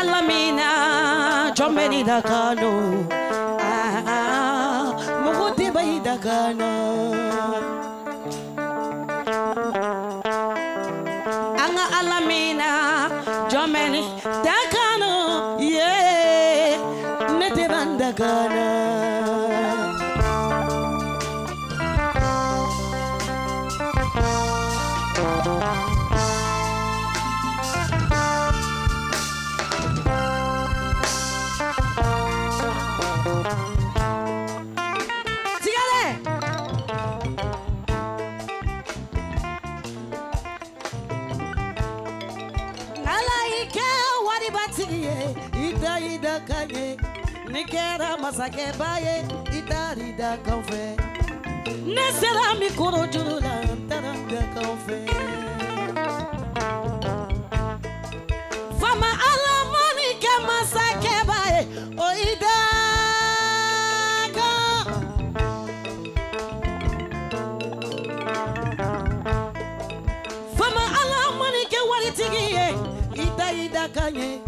alamina jomeni dakano muguti bai dakano anga alamina jomeni dakano yeah nete bandakana Ida kanye nikera masake baye ida konfe nesera mikoro jurula taranga konfe fama alamani ke masake baye o ida ka fama alamani ke walitigiye ida kanye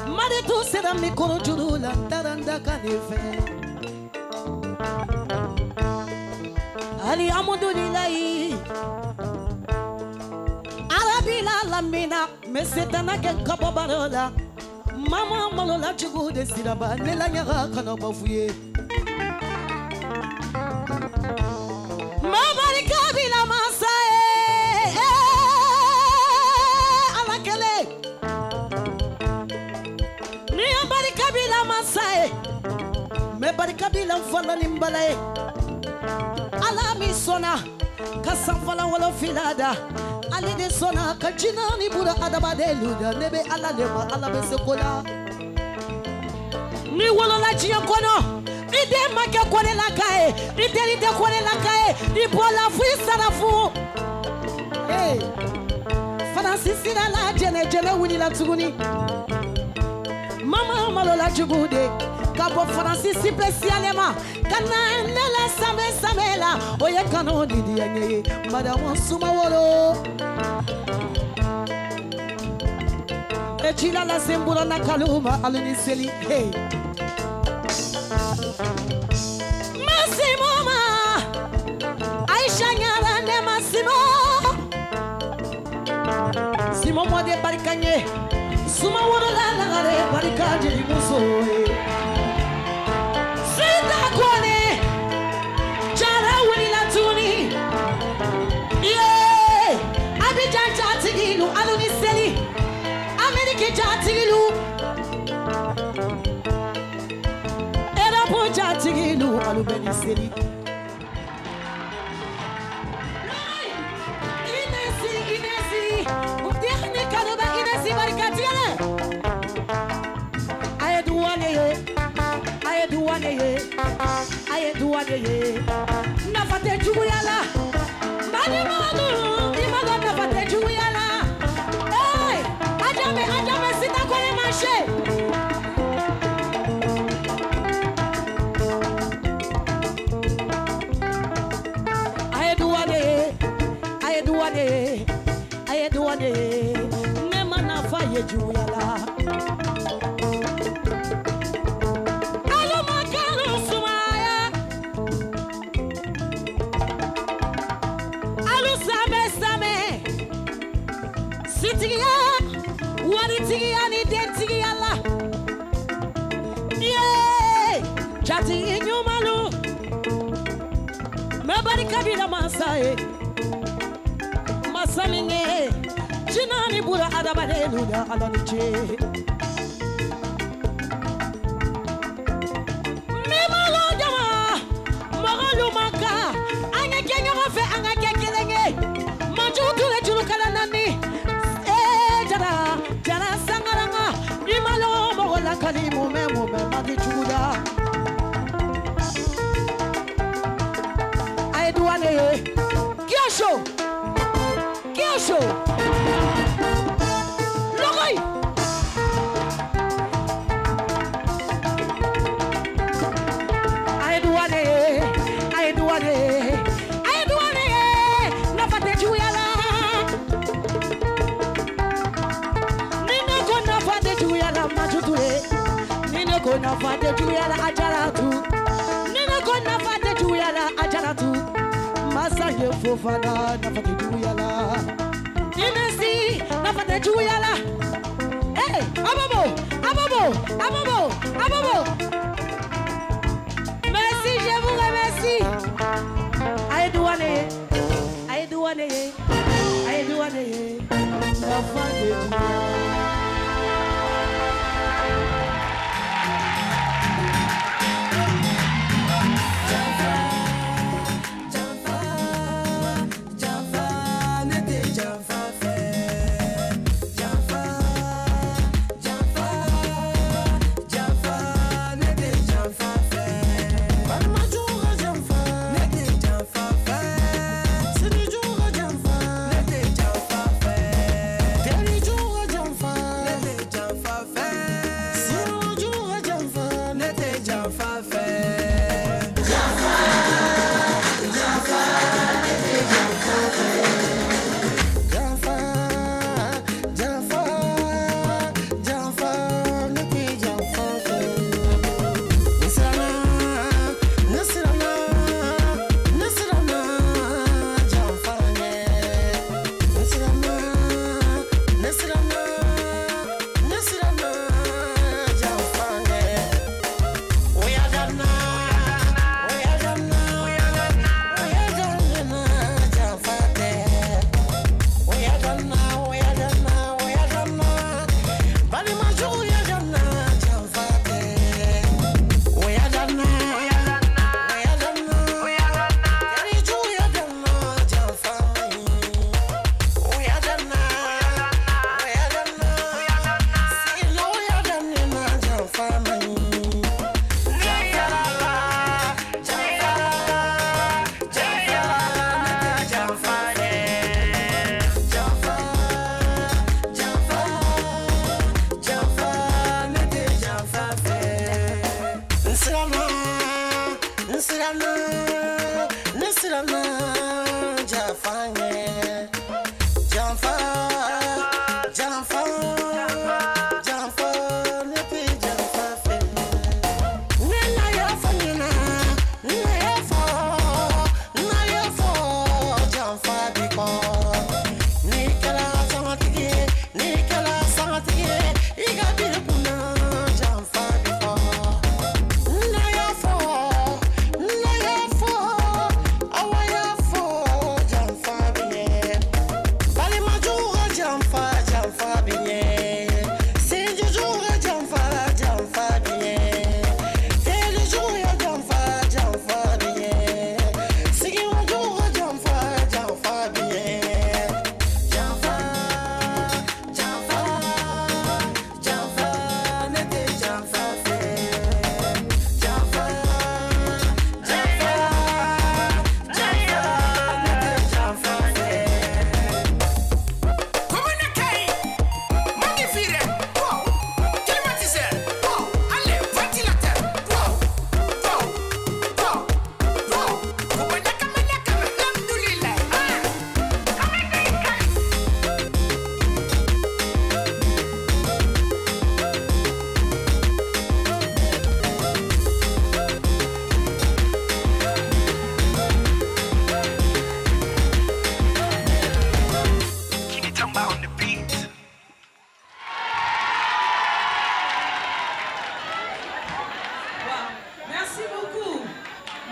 Mare tu sera mi koro jurula taranda kanife Ali amudulilahi Arabila lamina mesetana ke kababarola Mama malola chugu de siraba nela nyaga kana bafuye Mama kabila masae me barikabila mfala nimbalae ala mi sona kasafala wala filada ali de sona kajina ni bura adabadeluda nebe ala lema ala besekola ni wala la jiya kono ide make kone la kae ide kone la kae ibola fu sarafu hey Francis la jene wini la tuguni mama malola jugude Kabo Francis spécialement kana nela samela oye kano didi yanye madame suma wolo echila la sembula na kaluma aluniseli hey Massimo ma Aisha nyala ne Massimo Simo mo de barikanye suma wolo la ngare barikaje muso Kone Jara wini la tuni Yeah Abidjan jatigilu aluni seli Amerike jatigilu Erapo jatigilu alubeni seli Inesi Mutihni kanuba Inesi barikatiale Ayeduwane ye Nafate juguyala Bani manu Imala nafate juguyala Hey Ajame sita kone manche Ayeduwane Nema nafaye juguyala Kabila masae masamine jinani bura adabadelu da alaniche memalo jama magalu maka anga kenya fe anga kekelenge majutu le julu kala nani jara sangaranga imalo mogola kalimu memo magi chuda Kiosho Logoi Ayeduwane Nafate juyala Nina ko nafate juyala na fate juyala ajaratu. Nina ko na fate juyala ajaratu. Masaye fofana na fate juyala. Imesi na fate juyala. Hey, abobo, abobo, abobo, abobo. Merci, je vous remercie. Aïdouane, aïdouane, aïdouane. La fate juyala.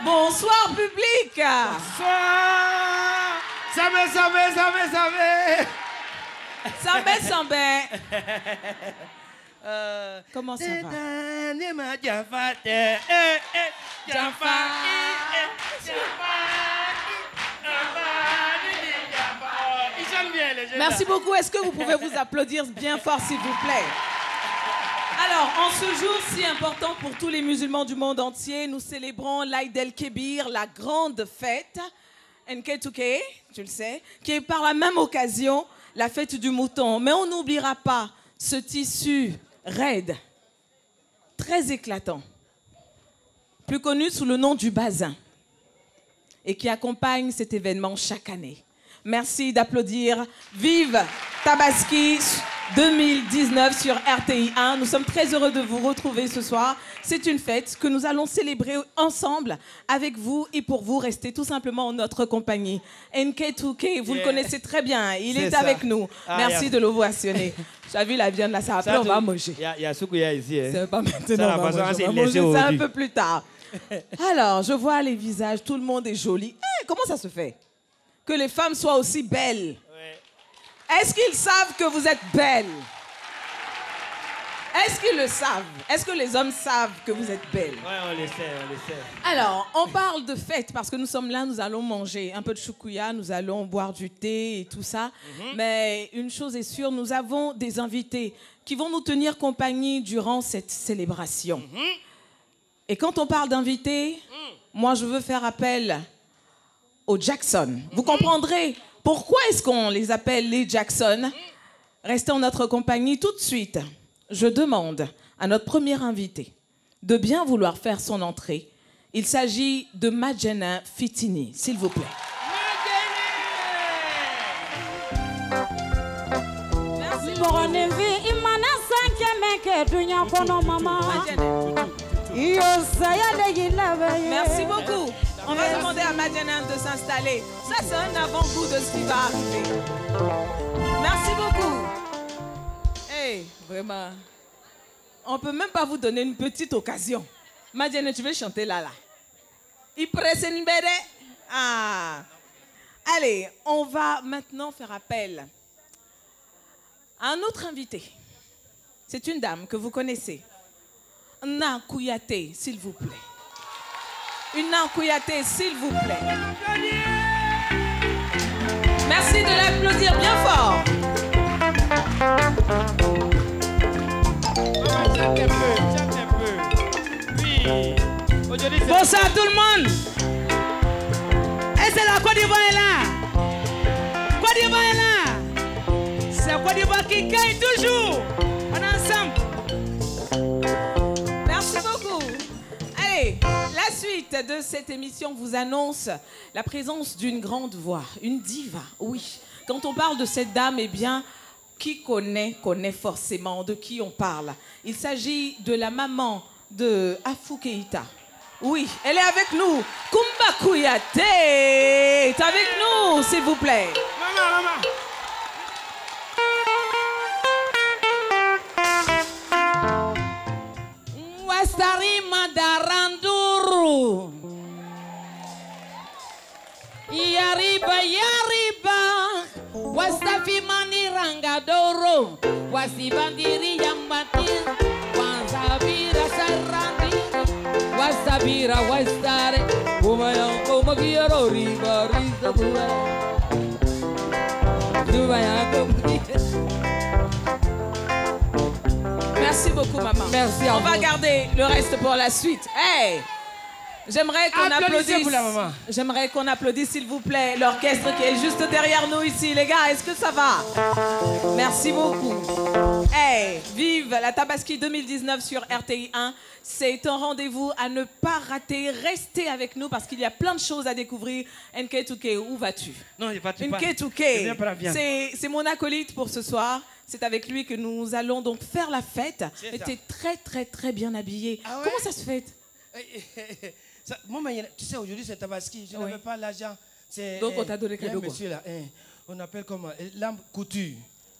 Bonsoir public. Bonsoir. Sambé. Comment ça va? Merci beaucoup. Est-ce que vous pouvez vous applaudir bien fort, s'il vous plaît? Alors, en ce jour si important pour tous les musulmans du monde entier, nous célébrons l'Aïd el-Kébir, la grande fête, Nk2K, tu le sais, qui est par la même occasion la fête du mouton. Mais on n'oubliera pas ce tissu raide, très éclatant, plus connu sous le nom du bazin, et qui accompagne cet événement chaque année. Merci d'applaudir. Vive Tabaski! 2019 sur RTI1. Nous sommes très heureux de vous retrouver ce soir. C'est une fête que nous allons célébrer ensemble avec vous et pour vous. Restez tout simplement en notre compagnie. NK2K, vous le connaissez très bien. Il est avec nous. Merci de l'ovationner. J'ai vu la viande là, ça après on va manger. Il y a Sukuya ici. Hein. C'est pas maintenant, on va manger ça un peu plus tard. Alors, je vois les visages, tout le monde est joli. Comment ça se fait que les femmes soient aussi belles? Est-ce qu'ils savent que vous êtes belles? Est-ce qu'ils le savent? Est-ce que les hommes savent que vous êtes belles? Oui, on le sait, on le sait. Alors, on parle de fête parce que nous sommes là, nous allons manger un peu de choukouya, nous allons boire du thé et tout ça. Mais une chose est sûre, nous avons des invités qui vont nous tenir compagnie durant cette célébration. Et quand on parle d'invités, moi je veux faire appel aux Jackson. Vous comprendrez pourquoi est-ce qu'on les appelle les Jackson. Restez en notre compagnie tout de suite. Je demande à notre premier invité de bien vouloir faire son entrée. Il s'agit de Madjana Fitini, s'il vous plaît. Merci beaucoup. On va demander à Madjana de s'installer. Ça, c'est un avant-goût de ce qui va arriver. Merci beaucoup. Hey, vraiment. On ne peut même pas vous donner une petite occasion. Madjana, tu veux chanter là. Il presse une bête. Ah. Allez, on va maintenant faire appel à un autre invité. C'est une dame que vous connaissez. Nna Kouyaté, s'il vous plaît. Une Nna Kouyaté, s'il vous plaît. Merci de l'applaudir bien fort. Chante un peu, chante un peu. Oui. Bonsoir tout le monde. Et c'est la Côte d'Ivoire est là. Côte d'Ivoire est là. C'est Côte d'Ivoire qui gagne toujours. On est ensemble. Merci beaucoup. Allez, la suite de cette émission vous annonce la présence d'une grande voix, une diva. Oui, quand on parle de cette dame, eh bien, qui connaît forcément de qui on parle. Il s'agit de la maman de Afou Keïta. Oui, elle est avec nous. Kumba Kouyaté est avec nous, s'il vous plaît. Maman. Wastari Madaranduru. Yariba. Wastafi Manirangadoro. Wasibandiri Yambati. Wasabira Sarandi. Wasabira Wastare. Umayanko Magiaro Riba Risa Dubayanko. Merci beaucoup, maman. Merci. On va garder le reste pour la suite. Hey! J'aimerais qu'on applaudisse. Pour la maman. J'aimerais qu'on applaudisse, s'il vous plaît, l'orchestre qui est juste derrière nous ici. Les gars, est-ce que ça va? Merci beaucoup. Hey, vive la Tabaski 2019 sur RTI1. C'est un rendez-vous à ne pas rater. Restez avec nous parce qu'il y a plein de choses à découvrir. NK2K, où vas-tu? Non, il va pas. NK2K, c'est mon acolyte pour ce soir. C'est avec lui que nous allons donc faire la fête. Mais tu es très bien habillé. Ah ouais? Comment ça se fait? Moi, tu sais, aujourd'hui, c'est Tabaski. Je n'avais pas l'argent. Donc, on t'a donné cadeau. Monsieur là, on appelle comment? Lampe couture.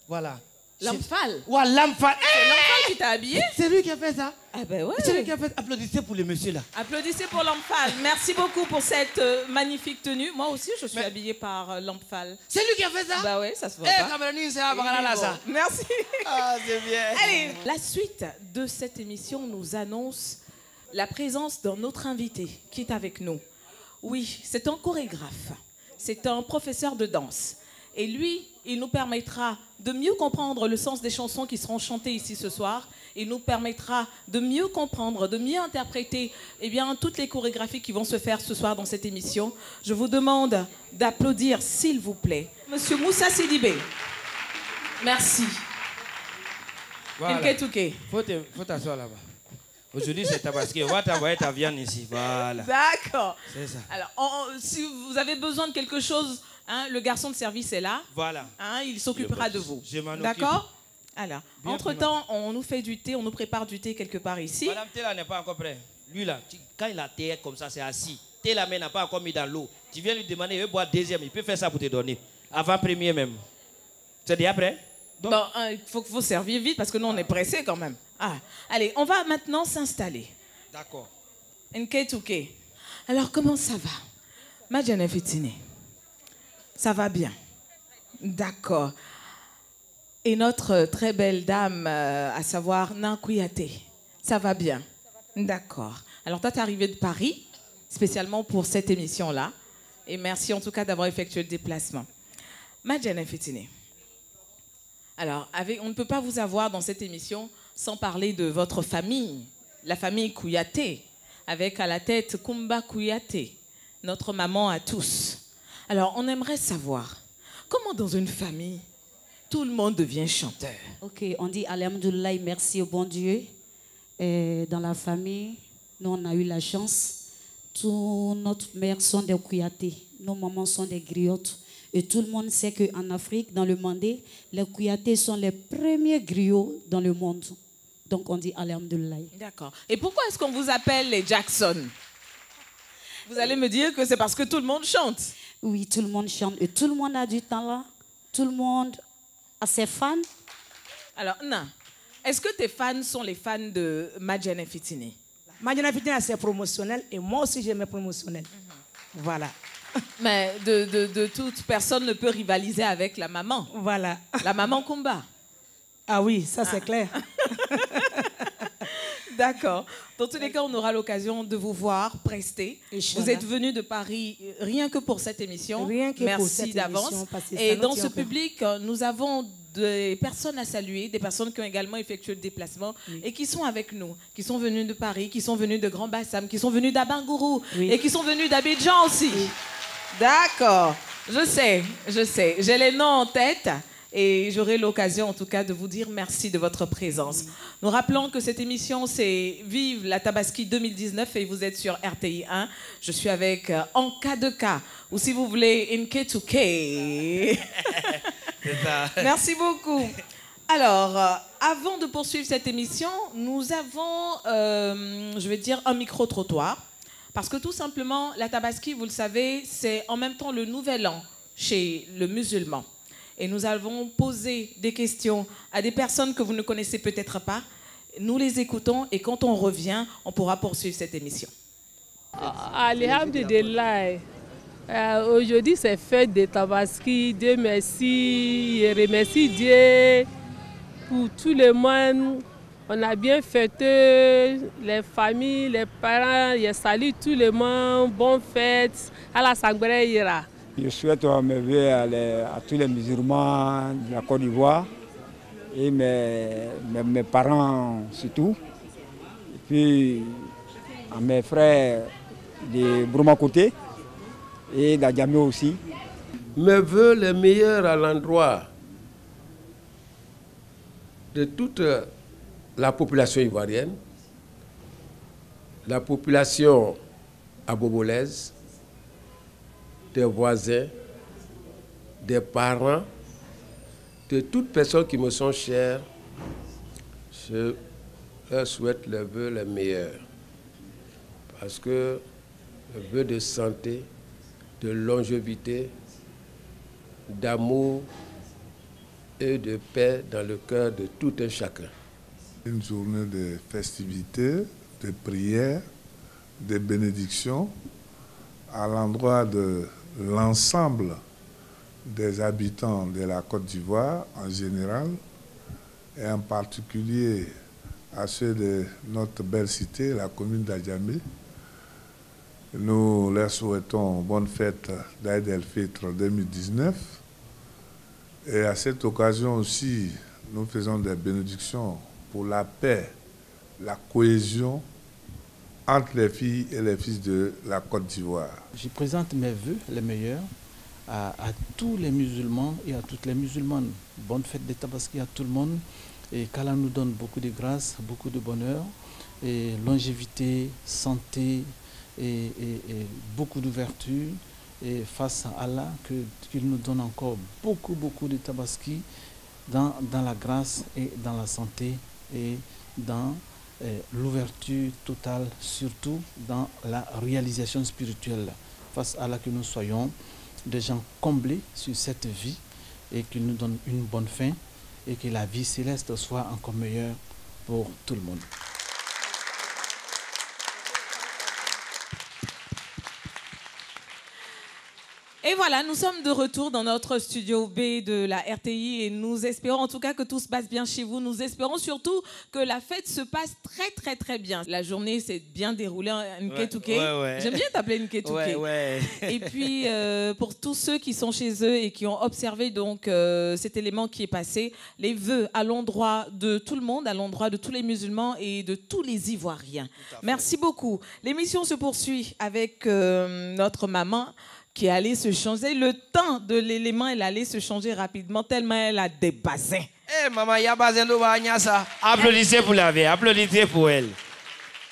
Voilà. L'Amphal. Ouais, l'Amphal. C'est l'Amphal qui t'a habillé? C'est lui qui a fait ça. Ah ben ouais. C'est lui qui a fait. Applaudissez pour le monsieur là. Applaudissez pour l'Amphal. Merci beaucoup pour cette magnifique tenue. Moi aussi, je suis habillée par l'Amphal. C'est lui qui a fait ça. Bah ouais, ça se voit pas. Ça. Merci. Ah, c'est bien. Allez, la suite de cette émission nous annonce la présence d'un autre invité qui est avec nous. Oui, c'est un chorégraphe. C'est un professeur de danse. Et lui, il nous permettra de mieux comprendre le sens des chansons qui seront chantées ici ce soir. Il nous permettra de mieux comprendre, de mieux interpréter toutes les chorégraphies qui vont se faire ce soir dans cette émission. Je vous demande d'applaudir, s'il vous plaît, Monsieur Moussa Sidibé. Merci. Voilà. NK2K. Faut t'asseoir là-bas. Aujourd'hui, c'est Tabaski. On va t'envoyer ta viande ici. Voilà. D'accord. C'est ça. Alors, si vous avez besoin de quelque chose, hein, le garçon de service est là. Voilà. Hein, il s'occupera de vous. Je m'en occupe. D'accord? Alors, entre-temps, on nous fait du thé, on nous prépare du thé quelque part ici. Madame, thé là n'est pas encore prêt. Lui là, quand il a thé comme ça, c'est assis. Thé là, mais n'a pas encore mis dans l'eau. Tu viens lui demander, il veut boire deuxième, il peut faire ça pour te donner. Avant premier même. C'est déjà prêt? Donc, bon, il faut servir vite parce que nous, on est pressés quand même. Ah, allez, on va maintenant s'installer. D'accord. Nketouké. Alors, comment ça va? Madjane Fitine. Ça va bien. D'accord. Et notre très belle dame, à savoir Nankouyaté. Ça va bien. D'accord. Alors, toi, tu es arrivé de Paris, spécialement pour cette émission-là. Et merci en tout cas d'avoir effectué le déplacement. Madjane Fitine. Alors, on ne peut pas vous avoir dans cette émission sans parler de votre famille, la famille Kouyaté, avec à la tête Kumba Kouyaté, notre maman à tous. Alors, on aimerait savoir, comment dans une famille, tout le monde devient chanteur? Ok, on dit Alhamdoulilah, merci au bon Dieu. Et dans la famille, nous, on a eu la chance. Tous notre mères sont des Kouyaté, nos mamans sont des griottes. Et tout le monde sait qu'en Afrique, dans le Mandé, les Kouyaté sont les premiers griots dans le monde. Donc on dit Alhamdoulilah. D'accord. Et pourquoi est-ce qu'on vous appelle les Jackson? Vous allez me dire que c'est parce que tout le monde chante. Oui, tout le monde chante. Et tout le monde a du talent. Tout le monde a ses fans. Alors, non. Est-ce que tes fans sont les fans de Madjane Fitine? Madjane Fitine, c'est promotionnel. Et moi aussi, j'aime promotionnel. Voilà. Mais de toute personne ne peut rivaliser avec la maman. Voilà. La maman Kumba. Ah oui, ça c'est clair. D'accord. Dans tous les cas, on aura l'occasion de vous voir prester. Vous êtes venu de Paris rien que pour cette émission. Rien que merci pour cette d'avance. Et dans ce public, nous avons des personnes à saluer, des personnes qui ont également effectué le déplacement et qui sont avec nous, qui sont venus de Paris, qui sont venus de Grand Bassam, qui sont venus d'Abangourou et qui sont venus d'Abidjan aussi. D'accord. Je sais. J'ai les noms en tête. Et j'aurai l'occasion, en tout cas, de vous dire merci de votre présence. Nous rappelons que cette émission, c'est Vive la Tabaski 2019 et vous êtes sur RTI 1. Je suis avec En cas de cas, ou si vous voulez, Nketouké. Merci beaucoup. Alors, avant de poursuivre cette émission, nous avons, je vais dire, un micro-trottoir. Parce que tout simplement, la Tabaski, vous le savez, c'est en même temps le nouvel an chez le musulman. Et nous avons posé des questions à des personnes que vous ne connaissez peut-être pas. Nous les écoutons et quand on revient, on pourra poursuivre cette émission. Alhamdulillah. Aujourd'hui, c'est fête de Tabaski. Dieu merci. Je remercie Dieu pour tout le monde. On a bien fêté, les familles, les parents. Je salue tout le monde. Bonne fête. À la Sangbreyira. Je souhaite mes vœux à tous les musulmans de la Côte d'Ivoire et mes parents surtout. Et puis à mes frères de Brouma-Côté et d'Adjamé aussi. Mes vœux les meilleurs à l'endroit de toute la population ivoirienne, la population abobolaise, des voisins, des parents, de toutes personnes qui me sont chères. Je leur souhaite les vœux les meilleurs. Parce que le vœu de santé, de longévité, d'amour et de paix dans le cœur de tout un chacun. Une journée de festivités, de prières, de bénédictions à l'endroit de l'ensemble des habitants de la Côte d'Ivoire en général et en particulier à ceux de notre belle cité, la commune d'Adjamé. Nous leur souhaitons bonne fête d'Aïd el-Fitr 2019 et à cette occasion aussi nous faisons des bénédictions pour la paix, la cohésion entre les filles et les fils de la Côte d'Ivoire. Je présente mes vœux les meilleurs à tous les musulmans et à toutes les musulmanes. Bonne fête de Tabaski à tout le monde et qu'Allah nous donne beaucoup de grâce, beaucoup de bonheur et longévité, santé et beaucoup d'ouverture et face à Allah qu'il nous donne encore beaucoup de Tabaski dans la grâce et dans la santé et dans l'ouverture totale, surtout dans la réalisation spirituelle, face à laquelle nous soyons des gens comblés sur cette vie et qu'il nous donne une bonne fin et que la vie céleste soit encore meilleure pour tout le monde. Et voilà, nous sommes de retour dans notre studio B de la RTI et nous espérons en tout cas que tout se passe bien chez vous. Nous espérons surtout que la fête se passe très très très bien. La journée s'est bien déroulée en Nketouké. Ouais. J'aime bien t'appeler Nketouké. Ouais. Et puis pour tous ceux qui sont chez eux et qui ont observé donc cet élément qui est passé, les vœux à l'endroit de tout le monde, à l'endroit de tous les musulmans et de tous les Ivoiriens. Merci beaucoup. L'émission se poursuit avec notre maman qui est allée se changer. Le temps de l'élément, elle allait se changer rapidement tellement elle a des bassins. Eh, maman, il y a basin de ça. Applaudissez pour la vie, applaudissez pour elle.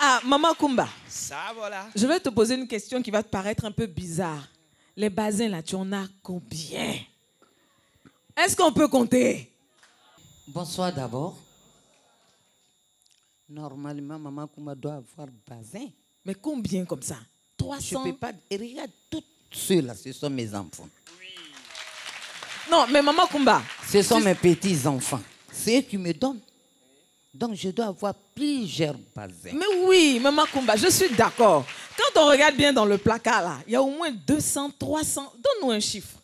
Ah, Maman Kumba. Ça, voilà. Je vais te poser une question qui va te paraître un peu bizarre. Les bassins, là, tu en as combien? Est-ce qu'on peut compter? Bonsoir d'abord. Normalement, Maman Kumba doit avoir basin. Mais combien comme ça? 300? Je ne peux pas... Regarde, tout ceux-là, ce sont mes enfants. Non, mais Maman Kumba... Ce sont mes petits-enfants. C'est eux qui me donnent. Donc, je dois avoir plusieurs bassins. Mais oui, Maman Kumba, je suis d'accord. Quand on regarde bien dans le placard, là, il y a au moins 200, 300... Donne-nous un chiffre.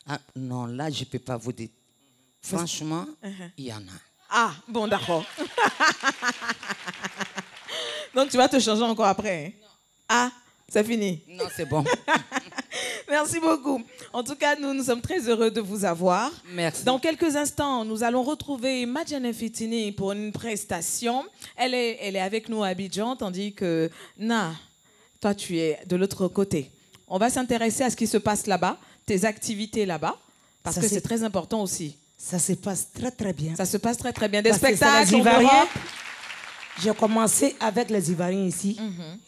Ah, non, là, je ne peux pas vous dire. Franchement, il y en a. Ah, bon, d'accord. Donc, tu vas te changer encore après, hein? Ah, c'est fini. Non, c'est bon. Merci beaucoup. En tout cas, nous sommes très heureux de vous avoir. Merci. Dans quelques instants, nous allons retrouver Madjana Fitini pour une prestation. Elle est avec nous à Abidjan, tandis que Na, toi, tu es de l'autre côté. On va s'intéresser à ce qui se passe là-bas, tes activités là-bas, parce que c'est très important aussi. Ça se passe très très bien. Ça se passe très très bien. Des Parce que spectacles c'est les en Ivoiriens. Europe. J'ai commencé avec les Ivoiriens ici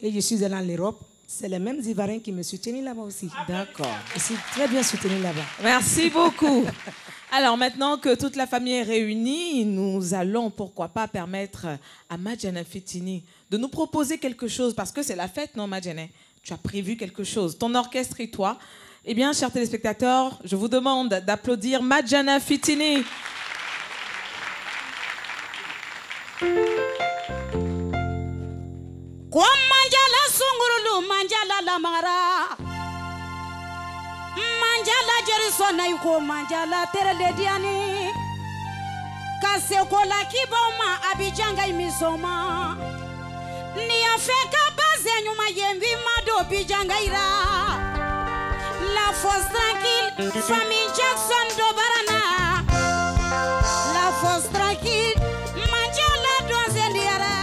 et je suis allée en Europe. C'est les mêmes Ivoiriens qui me soutiennent là-bas aussi. D'accord. Je suis très bien soutenue là-bas. Merci beaucoup. Alors maintenant que toute la famille est réunie, nous allons, pourquoi pas, permettre à Madjana Fitini de nous proposer quelque chose, parce que c'est la fête, non Madjana? Tu as prévu quelque chose. Ton orchestre et toi. Eh bien, chers téléspectateurs, je vous demande d'applaudir Madjana Fitini. Kwa manjala sungurulu manjala lamara manjala jerisona yuko manjala terele diani kasekola kiboma abijanga imisoma ni afeka baze nyuma yemvi mado bijanga ira la force tranquille famille Jackson do barana la force tranquille manjala dozendiara.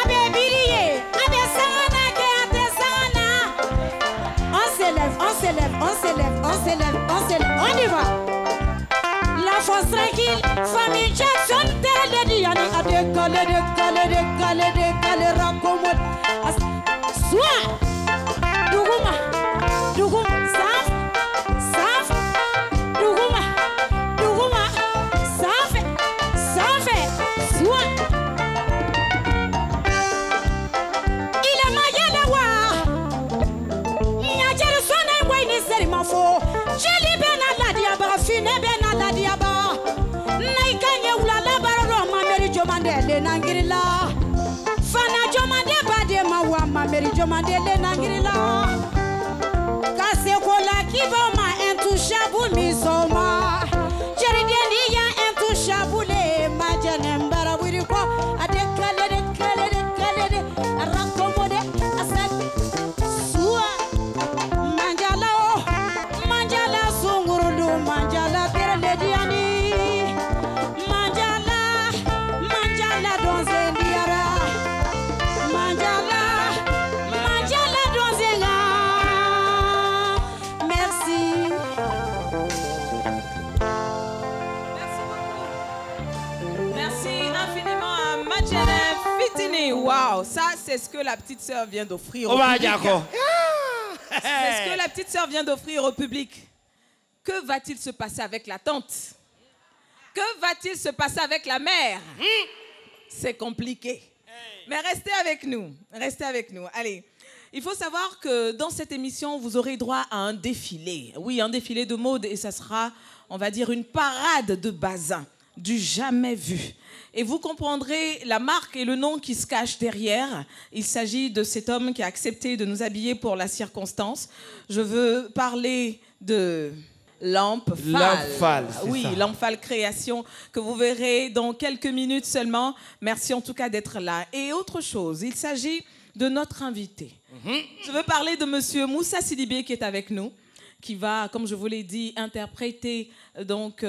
Abebiriye repose tranquille. Famille Jackson, terre de Diane, a décollé, raccommode. Soit, Dougouma, Saf, Dougouma, Saf, soit. Il a maillé le wa. Nyajere sona ngwini seri mafo. Jeli bena la diaba, fine bena la diaba. Naikanye ulala baroro mameri jomandele nangirila. Fana jomande bade mawa mameri jomandele nangirila. Kase kola kiboma intouchable misoma. Jerideni ya intouchable majane mbara wiriko adekale rakomode asad suwa manjala sungurulu manjala terlediani manjala donzendiara manjala donzenga. Merci. Merci infiniment à Madjana Fitini. Waouh, ça c'est ce que la petite sœur vient d'offrir au public. C'est ce que la petite sœur vient d'offrir au public. Que va-t-il se passer avec la tante? Que va-t-il se passer avec la mère? C'est compliqué. Mais restez avec nous. Restez avec nous. Allez. Il faut savoir que dans cette émission, vous aurez droit à un défilé. Oui, un défilé de mode et ça sera, on va dire, une parade de bazin, du jamais vu. Et vous comprendrez la marque et le nom qui se cachent derrière. Il s'agit de cet homme qui a accepté de nous habiller pour la circonstance. Je veux parler de Lampfal. Oui, Lampfal Création, que vous verrez dans quelques minutes seulement. Merci en tout cas d'être là. Et autre chose, il s'agit de notre invité. Je veux parler de monsieur Moussa Sidibé qui est avec nous, qui va, comme je vous l'ai dit, interpréter donc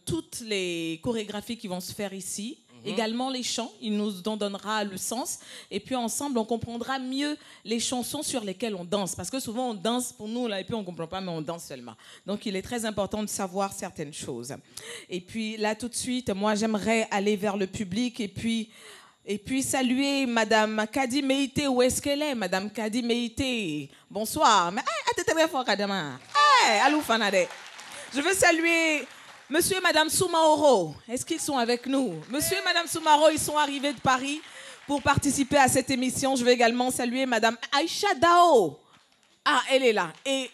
toutes les chorégraphies qui vont se faire ici. Également les chants, il nous en donnera le sens. Et puis ensemble, on comprendra mieux les chansons sur lesquelles on danse. Parce que souvent, on danse pour nous, là, et puis on ne comprend pas, mais on danse seulement. Donc, il est très important de savoir certaines choses. Et puis là, tout de suite, moi, j'aimerais aller vers le public et puis saluer Madame Kadi Meïté. Où est-ce qu'elle est, Madame Kadi Meïté? Bonsoir. Je veux saluer Monsieur et Madame Soumaoro. Est-ce qu'ils sont avec nous? Monsieur et Madame Soumaoro, ils sont arrivés de Paris pour participer à cette émission. Je veux également saluer Madame Aïcha Dao. Ah, elle est là. Et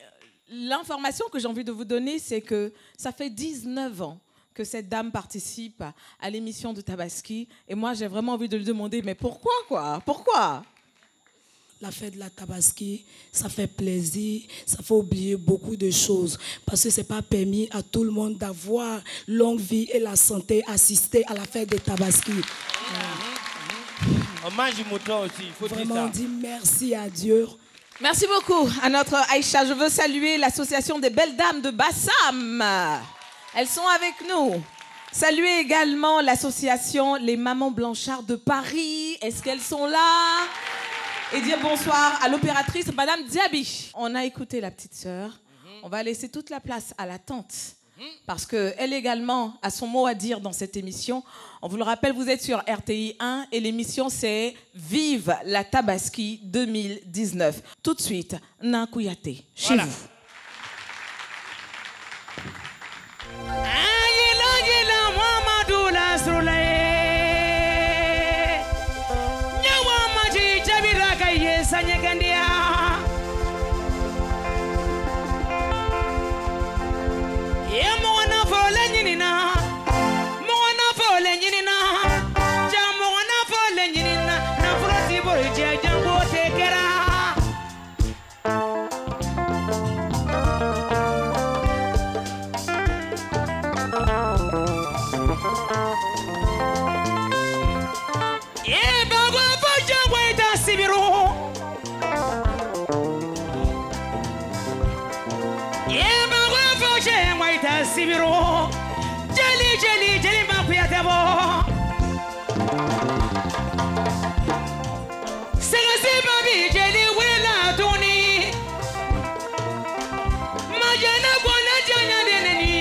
l'information que j'ai envie de vous donner, c'est que ça fait 19 ans que cette dame participe à l'émission de Tabaski. Et moi, j'ai vraiment envie de lui demander, mais pourquoi, quoi? Pourquoi? La fête de la Tabaski, ça fait plaisir, ça fait oublier beaucoup de choses. Parce que ce n'est pas permis à tout le monde d'avoir longue vie et la santé, assister à la fête de Tabaski. On mange du mouton aussi, il faut vraiment dire merci à Dieu. Merci beaucoup à notre Aïcha. Je veux saluer l'association des Belles Dames de Bassam. Elles sont avec nous. Saluer également l'association Les Mamans Blanchard de Paris. Est-ce qu'elles sont là? Et dire bonsoir à l'opératrice Madame Diaby. On a écouté la petite sœur. On va laisser toute la place à la tante. Parce qu'elle également a son mot à dire dans cette émission. On vous le rappelle, vous êtes sur RTI 1 et l'émission c'est Vive la Tabaski 2019. Tout de suite, Nankouyaté, chez vous. Sibiro, jeli mapuyatabo. Segasi babi jeli wela tuni. Majana kwana janya deneni.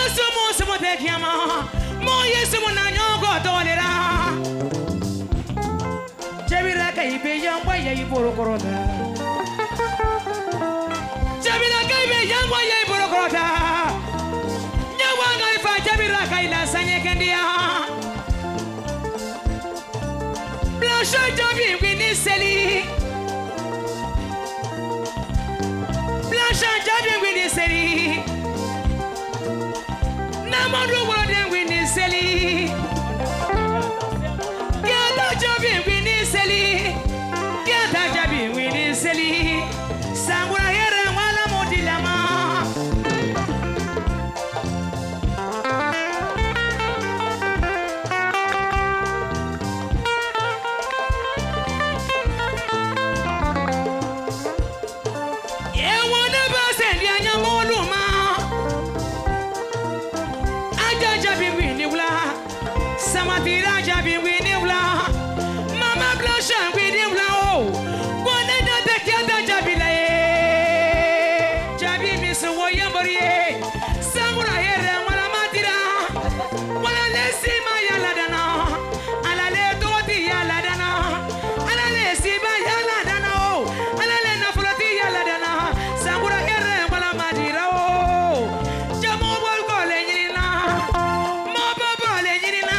Yesu mo se mo te kiama. Mo Yesu mo na nyongo tolera. Jabira kai be yangwa ye borokorota. Jabira kai be yangwa ye borokorota. Nyawa ngai fa jabira kai la sanye kendia. Blanche jabi wini seli. Blanche jabi wini seli. Namandu wode wini seli. Gata jabi wini seli. Gata jabi wini seli. Sangura here wala modilama. Samatira jabi wini wla. Mama Blanche wini wla o. Kone na te kiata jabi la e. Jabi misu wo yambori. Sangura here wala matira. Wala lesi ma yala dana. Ala le doti yala dana. Ala le siba yala dana o. Ala le nafrati yala dana. Sangura here wala matira o. Jamu wal kole nyina. Mo baba le nyina.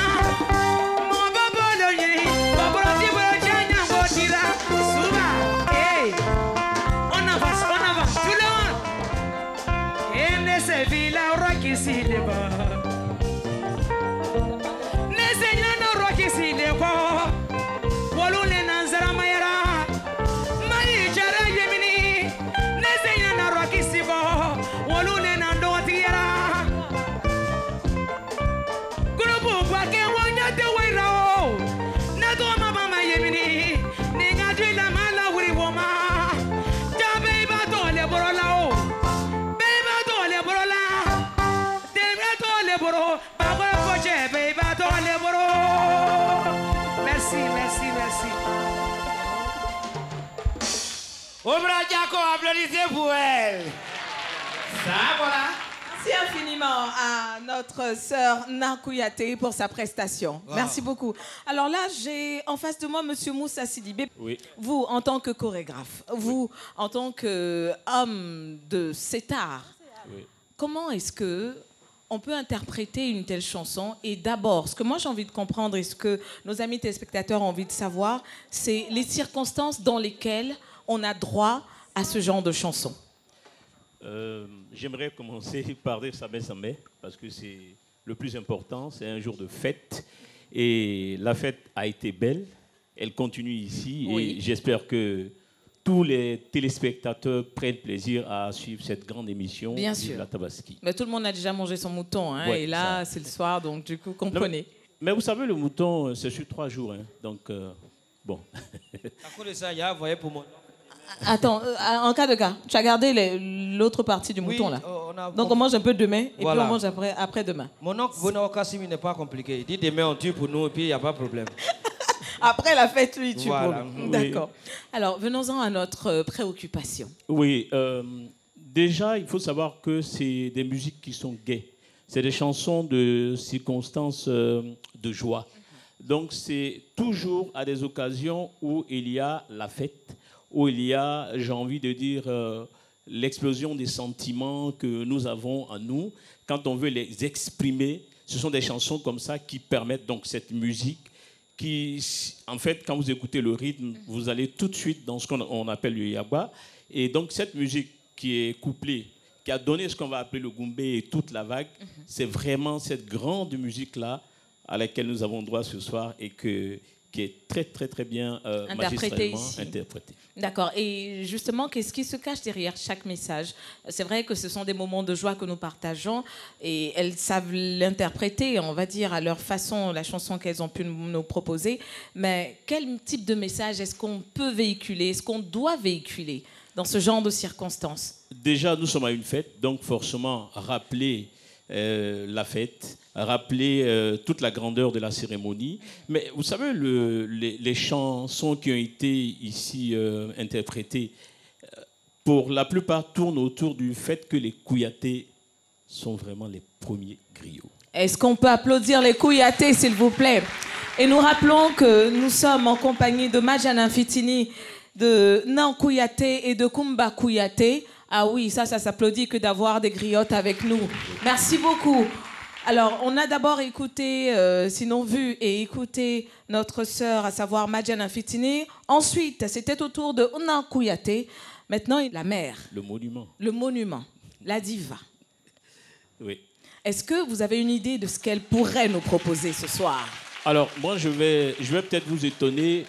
Obra Jaco, applaudissez pour elle. Ça, voilà. Merci infiniment à notre sœur Nakouyaté pour sa prestation. Wow. Merci beaucoup. Alors là, j'ai en face de moi Monsieur Moussa Sidibé. Oui. Vous, en tant que chorégraphe, vous, en tant qu'homme de cet art, Oui. comment est-ce que on peut interpréter une telle chanson? Et d'abord, ce que moi j'ai envie de comprendre et ce que nos amis téléspectateurs ont envie de savoir, c'est les circonstances dans lesquelles on a droit à ce genre de chanson. J'aimerais commencer par dire Samé Samé, parce que c'est le plus important, c'est un jour de fête. Et la fête a été belle, elle continue ici, Oui. et j'espère que tous les téléspectateurs prennent plaisir à suivre cette grande émission Bien de sûr. la Tabaski. Mais tout le monde a déjà mangé son mouton, hein, Ouais, et là, c'est le soir, donc du coup, comprenez. Mais vous savez, le mouton, c'est sur 3 jours, hein, donc bon. À cause de ça, il y a envoyé pour moi. Attends, en cas de cas, tu as gardé l'autre partie du mouton, là. Donc on mange un peu demain, et Voilà. puis on mange après demain. Mon oncle Bono Kassimi n'est pas compliqué. Il dit demain on tue pour nous et puis il n'y a pas de problème. Après la fête, lui, tu Voilà. pour lui. Oui. D'accord. Alors, venons-en à notre préoccupation. Oui, déjà, il faut savoir que c'est des musiques qui sont gaies. C'est des chansons de circonstances de joie. Donc, c'est toujours à des occasions où il y a la fête, où il y a, j'ai envie de dire, l'explosion des sentiments que nous avons en nous. Quand on veut les exprimer, ce sont des chansons comme ça qui permettent donc cette musique qui, en fait, quand vous écoutez le rythme, vous allez tout de suite dans ce qu'on appelle le yaba. Et donc, cette musique qui est couplée, qui a donné ce qu'on va appeler le goumbé et toute la vague, c'est vraiment cette grande musique-là à laquelle nous avons droit ce soir et qui est très, très, très bien Interprétée magistralement ici. interprétée. D'accord. Et justement, qu'est-ce qui se cache derrière chaque message? C'est vrai que ce sont des moments de joie que nous partageons et elles savent l'interpréter, on va dire, à leur façon, la chanson qu'elles ont pu nous proposer. Mais quel type de message est-ce qu'on peut véhiculer, est-ce qu'on doit véhiculer dans ce genre de circonstances? Déjà, nous sommes à une fête, donc forcément, rappeler la fête, rappeler toute la grandeur de la cérémonie. Mais vous savez, les chansons qui ont été ici interprétées, pour la plupart, tournent autour du fait que les Kouyatés sont vraiment les premier griot. Est-ce qu'on peut applaudir les Kouyaté, s'il vous plaît? Et nous rappelons que nous sommes en compagnie de Madjana Fitini, de Nan Kouyaté et de Kumba Kouyaté. Ah oui, ça s'applaudit que d'avoir des griottes avec nous. Merci beaucoup. Alors, on a d'abord écouté, sinon vu et écouté notre sœur, à savoir Madjana Fitini. Ensuite, c'était au tour de Nan Kouyaté. Maintenant, la mère. Le monument. Le monument, la diva. Oui. Est-ce que vous avez une idée de ce qu'elle pourrait nous proposer ce soir? Alors, moi, je vais peut-être vous étonner.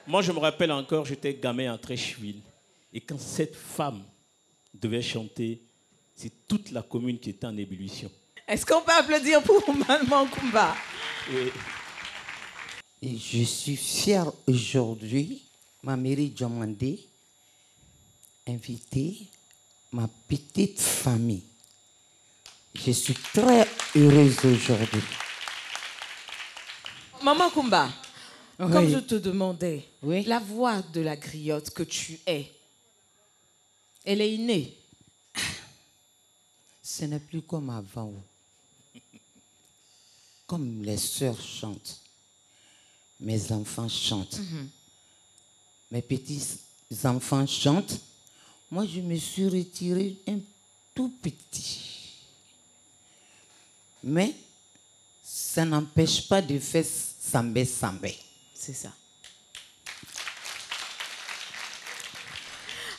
Moi, je me rappelle encore, j'étais gamin à Trècheville. Et quand cette femme devait chanter, c'est toute la commune qui était en ébullition. Est-ce qu'on peut applaudir pour Maman Kumba? Oui. Et je suis fière aujourd'hui, ma mairie Djamandé, inviter ma petite famille. Je suis très heureuse aujourd'hui. Maman Kumba, Oui. comme je te demandais, la voix de la griotte que tu es, elle est innée. Ce n'est plus comme avant. Comme les sœurs chantent, mes enfants chantent, mes petits-enfants chantent. Moi, je me suis retirée un tout petit. Mais ça n'empêche pas de faire sambé. C'est ça.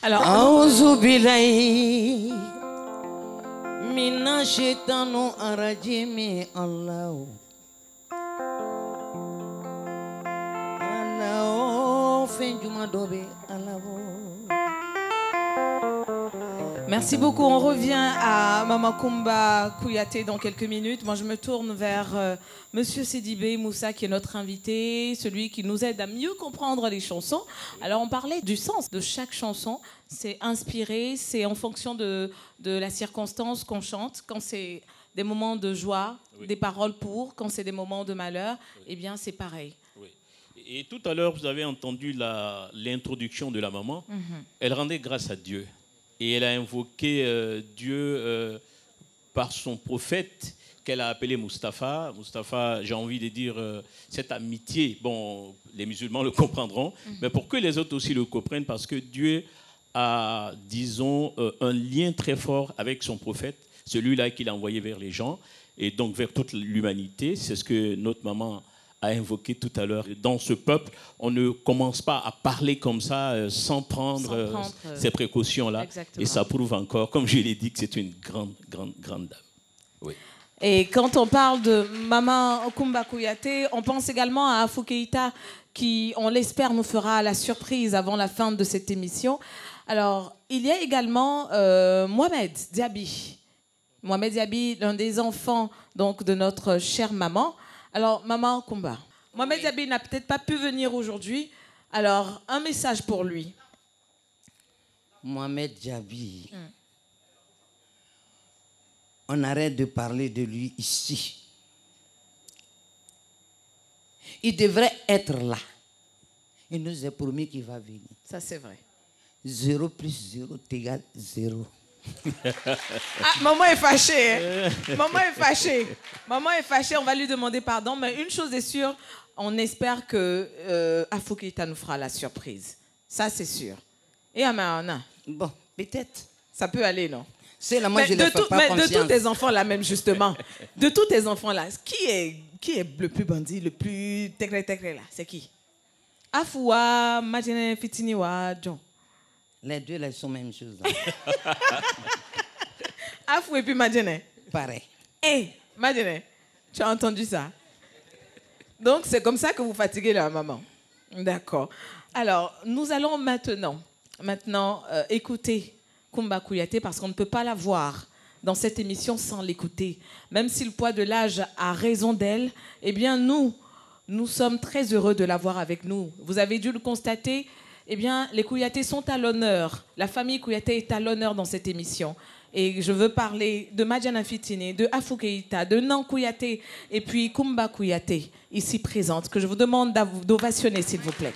Alors, Auzubillahi minash shaitani arrajim Allah. Allah fin juma dobe Allah. merci beaucoup. On revient à Maman Kumba Kouyaté dans quelques minutes. Moi, je me tourne vers Monsieur Sidibé Moussa, qui est notre invité, celui qui nous aide à mieux comprendre les chansons. Alors, on parlait du sens de chaque chanson. C'est inspiré, c'est en fonction de la circonstance qu'on chante. Quand c'est des moments de joie, des paroles pour. Quand c'est des moments de malheur, eh bien, c'est pareil. Oui. Et tout à l'heure, vous avez entendu l'introduction de la maman. Elle rendait grâce à Dieu. Et elle a invoqué Dieu par son prophète qu'elle a appelé Mustapha. Mustapha, j'ai envie de dire, cette amitié, bon, les musulmans le comprendront, mais pour que les autres aussi le comprennent, parce que Dieu a, disons, un lien très fort avec son prophète, celui-là qu'il a envoyé vers les gens, et donc vers toute l'humanité. C'est ce que notre maman a invoqué tout à l'heure. Dans ce peuple, on ne commence pas à parler comme ça sans prendre ces précautions-là. Exactement. Et ça prouve encore, comme je l'ai dit, que c'est une grande dame. Oui. Et quand on parle de Maman Kumba Kouyaté, on pense également à Afou Keïta, qui, on l'espère, nous fera la surprise avant la fin de cette émission. Alors, il y a également Mohamed Diaby. Mohamed Diaby, l'un des enfants donc, de notre chère maman. Alors, Maman Kumba, Mohamed Diaby n'a peut-être pas pu venir aujourd'hui. Alors, un message pour lui. Mohamed Diaby, on arrête de parler de lui ici. Il devrait être là. Il nous a promis qu'il va venir. Ça, c'est vrai. 0 plus 0 égale 0. Ah, maman est fâchée. Hein? Maman est fâchée. Maman est fâchée, on va lui demander pardon. Mais une chose est sûre, on espère que Afou Keïta nous fera la surprise. Ça, c'est sûr. Et Amana? Bon, peut-être. Ça peut aller, non? C'est là, moi, je ne fais pas confiance. De tous tes enfants-là, même, justement. De tous tes enfants-là, qui est le plus bandit, le plus tecré là? C'est qui? Afoua, Madjana Fitini ou John? Les deux, là, sont la même chose. Afou et puis Madjana? Pareil. Hé, Madjana, tu as entendu ça? Donc, c'est comme ça que vous fatiguez la maman. D'accord. Alors, nous allons maintenant écouter Kumba Kouyaté, parce qu'on ne peut pas la voir dans cette émission sans l'écouter. Même si le poids de l'âge a raison d'elle, eh bien, nous sommes très heureux de l'avoir avec nous. Vous avez dû le constater, eh bien, les Kouyaté sont à l'honneur. La famille Kouyaté est à l'honneur dans cette émission. Et je veux parler de Madjana Fitini, de Afou Keïta, de Nan Kouyaté et puis Kumba Kouyaté, ici présente, que je vous demande d'ovationner, s'il vous plaît.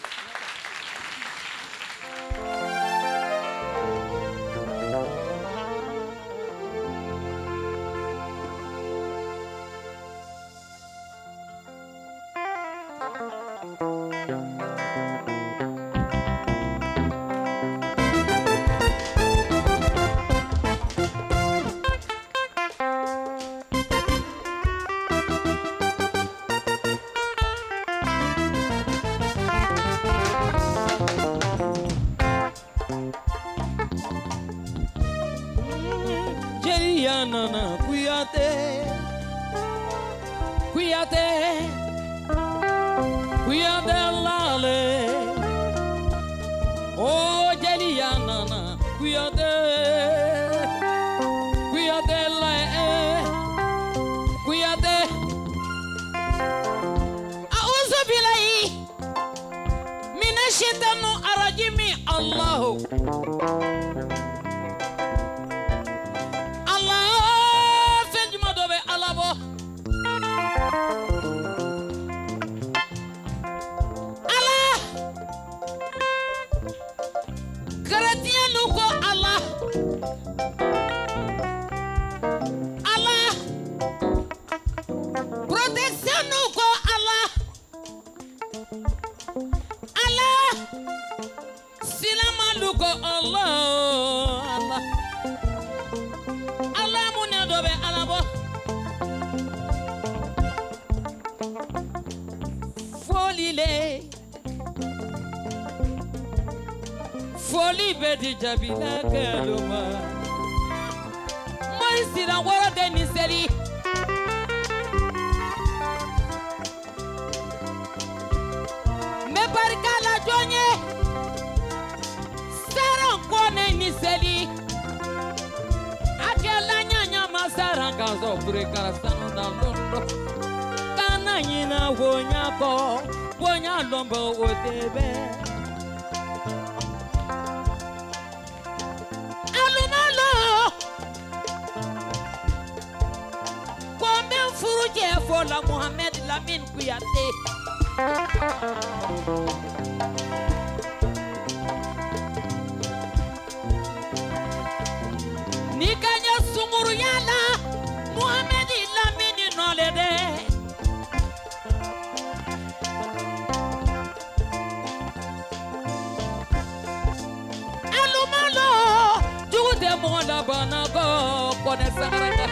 Nana Kuyate Kuyate Kuyate Lale Oh Jelia Nana Kuyate Kuyate Lae Kuyate Auzu billahi Minash shaitani arrajim Allahu Foli bedi jabila keluma Moisi na wara deni seri Me barika la jonye Saran kone ni seri Akela nyanya masara kazo kure karasano na londo Kana nyina wonya ko Wonya lombo odebe Fola Mohamed Lamine Kuyate Nikanya Sunguru Yala Mohamed Lamine Nolede Alumalo Jude Mola Banago Kone Saraka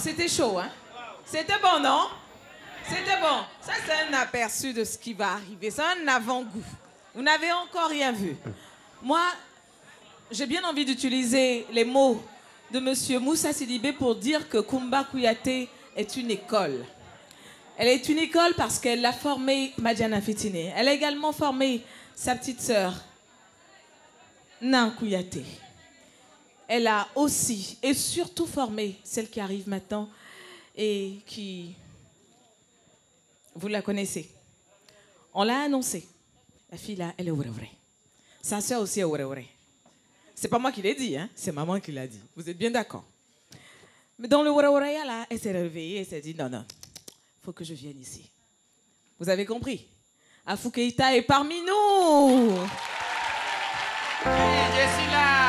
C'était chaud, hein? C'était bon, non? C'était bon. Ça, c'est un aperçu de ce qui va arriver. C'est un avant-goût. Vous n'avez encore rien vu. Moi, j'ai bien envie d'utiliser les mots de M. Moussa Sidibé pour dire que Kumba Kuyate est une école. Elle est une école parce qu'elle a formé Madiana Fitine. Elle a également formé sa petite sœur, Nan Kuyate. Elle a aussi et surtout formé celle qui arrive maintenant et qui, vous la connaissez. On l'a annoncé. La fille là, elle est vrai. Sa soeur aussi est vrai. C'est pas moi qui l'ai dit, hein? C'est maman qui l'a dit. Vous êtes bien d'accord? Mais dans le vrai là, elle s'est réveillée et s'est dit non, faut que je vienne ici. Vous avez compris? Afou Keïta est parmi nous. Hey, je suis là.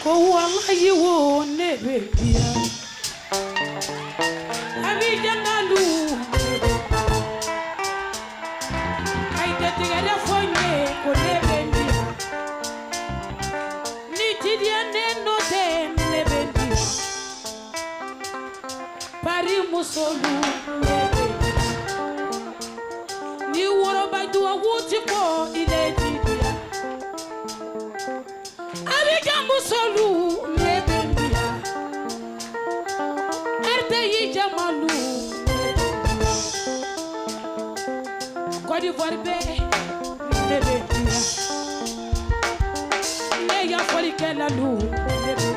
Wallahi wo nebe bia Abi jangalu Ay tetigere fonye ko nebe bia Ni tidiane no te nebe bia Pari musolu nebe jamalu Côte d'Ivoire be nebe ne ya foli kela lu nebe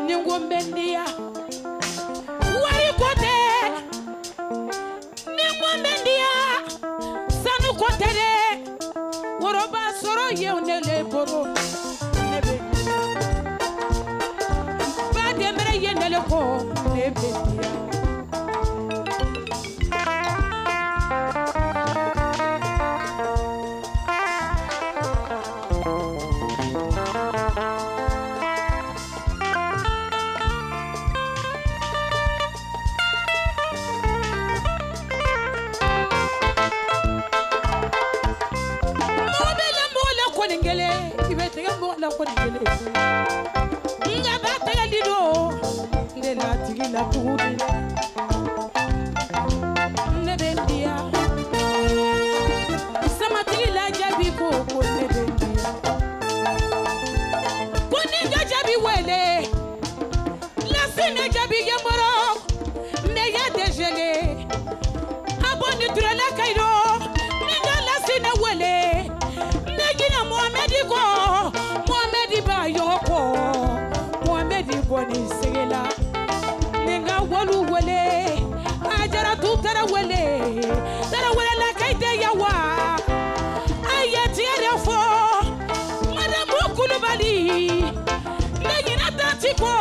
ni ngombendia wari kote ni ngombendia sanu kote de woroba soro ye onele boro nebe ba demere ye nele ko nebe la kodingele nga bataya lido ndela tigila tudi nebendia sama tigila jabi ko nebendia koninga jabi wele la sine jabi yamoro ne ya dejele aboni turela kairo ninga la sine wele negina Mohamed ko Yoko Mohamed Boni Segela Ninga walu wele Ajara tutara wele Tara wele la kaite yawa Ayati erefo Madame Kulubali Negina tantiko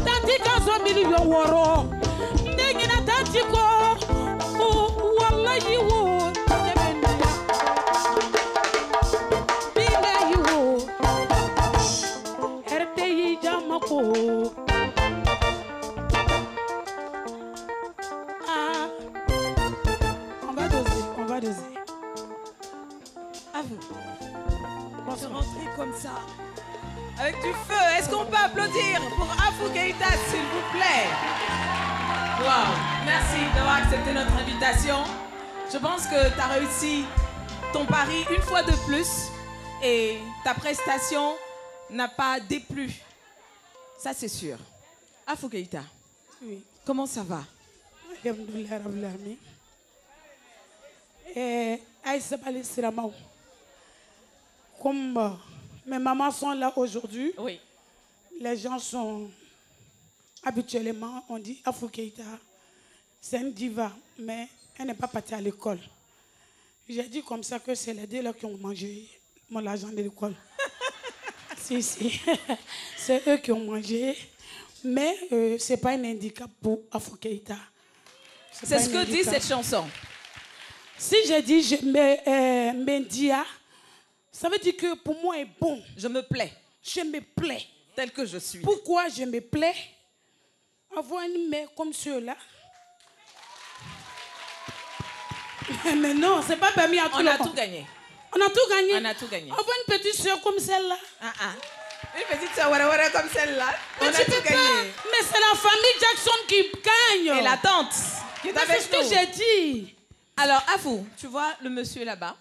Tantika zo million woro Negina tantiko Wallahi wo Ah, on va doser. À vous. Se rentrer comme ça, avec du feu. Est-ce qu'on peut applaudir pour Afou Keïta, s'il vous plaît? Wow, merci d'avoir accepté notre invitation. Je pense que tu as réussi ton pari une fois de plus et ta prestation n'a pas déplu. Ça, c'est sûr. Afou Keïta, oui. Comment ça va? Alhamdoulilah Rabbil Alamin. Aïssa Bali Siramao. Comme mes mamans sont là aujourd'hui, oui. Les gens sont habituellement, on dit Afou Keïta, c'est une diva, mais elle n'est pas partie à l'école. J'ai dit comme ça que c'est les deux là qui ont mangé mon argent de l'école. Si. C'est eux qui ont mangé. Mais ce n'est pas un handicap pour Afou Keïta. C'est ce que dit cette chanson. Si je dis je Mendia, ça veut dire que pour moi est bon. Je me plais. Je me plais. Tel que je suis. Pourquoi je me plais? Avoir une mère comme ceux-là. Mais non, ce n'est pas permis à tout le monde. On a tout gagné. On a tout gagné. On a tout gagné. Avoir une petite soeur comme celle-là. Une petite soeur comme celle-là. On a tout gagné. Mais c'est la famille Jackson qui gagne. Et la tante qui est avec nous. C'est ce que j'ai dit. Alors, Afou, tu vois le monsieur là-bas,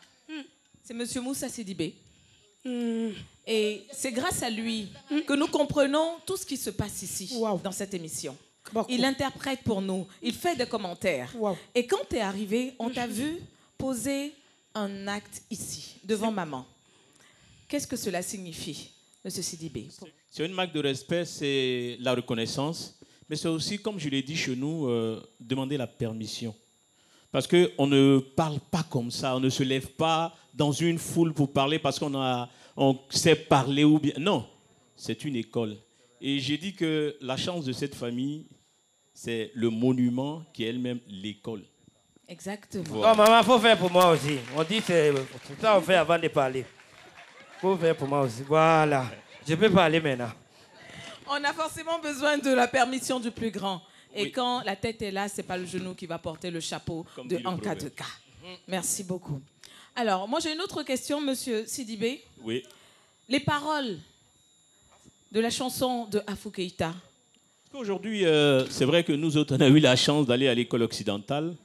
c'est monsieur Moussa Sidibé. Et c'est grâce à lui que nous comprenons tout ce qui se passe ici, dans cette émission. Il interprète pour nous, il fait des commentaires. Et quand tu es arrivé, on t'a vu poser un acte ici, devant maman. Qu'est-ce que cela signifie, monsieur Sidibé? C'est une marque de respect, c'est la reconnaissance. Mais c'est aussi, comme je l'ai dit chez nous, demander la permission. Parce qu'on ne parle pas comme ça, on ne se lève pas dans une foule pour parler parce on sait parler ou bien... Non, c'est une école. Et j'ai dit que la chance de cette famille, c'est le monument qui est elle-même l'école. Exactement. Voilà. Non, maman, il faut faire pour moi aussi. On dit que c'est ça on fait avant de parler. Il faut faire pour moi aussi. Voilà. Je peux parler maintenant. On a forcément besoin de la permission du plus grand. Et quand la tête est là, ce n'est pas le genou qui va porter le chapeau en cas de cas. Merci beaucoup. Alors, moi j'ai une autre question, monsieur Sidibé. Oui. Les paroles de la chanson de Afou Keïta. Aujourd'hui, c'est vrai que nous autres, on a eu la chance d'aller à l'école occidentale.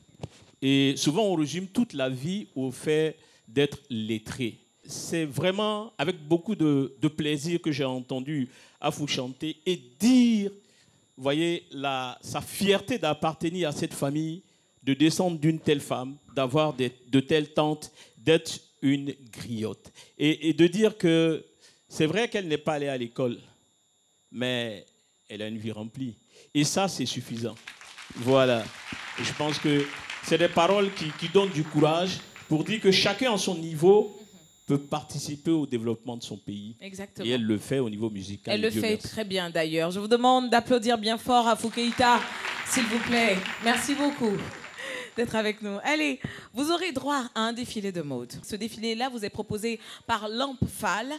Et souvent, on résume toute la vie au fait d'être lettré. C'est vraiment avec beaucoup de plaisir que j'ai entendu Afou chanter et dire voyez, sa fierté d'appartenir à cette famille, de descendre d'une telle femme, d'avoir de telles tantes, d'être une griotte. Et de dire que c'est vrai qu'elle n'est pas allée à l'école, mais elle a une vie remplie. Et ça, c'est suffisant. Voilà. Et je pense que c'est des paroles qui donnent du courage pour dire que chacun à son niveau peut participer au développement de son pays. Exactement. Et elle le fait au niveau musical. Elle le fait très bien d'ailleurs. Je vous demande d'applaudir bien fort Afou Keïta, s'il vous plaît. Merci beaucoup d'être avec nous. Allez, vous aurez droit à un défilé de mode. Ce défilé-là vous est proposé par Lampfal.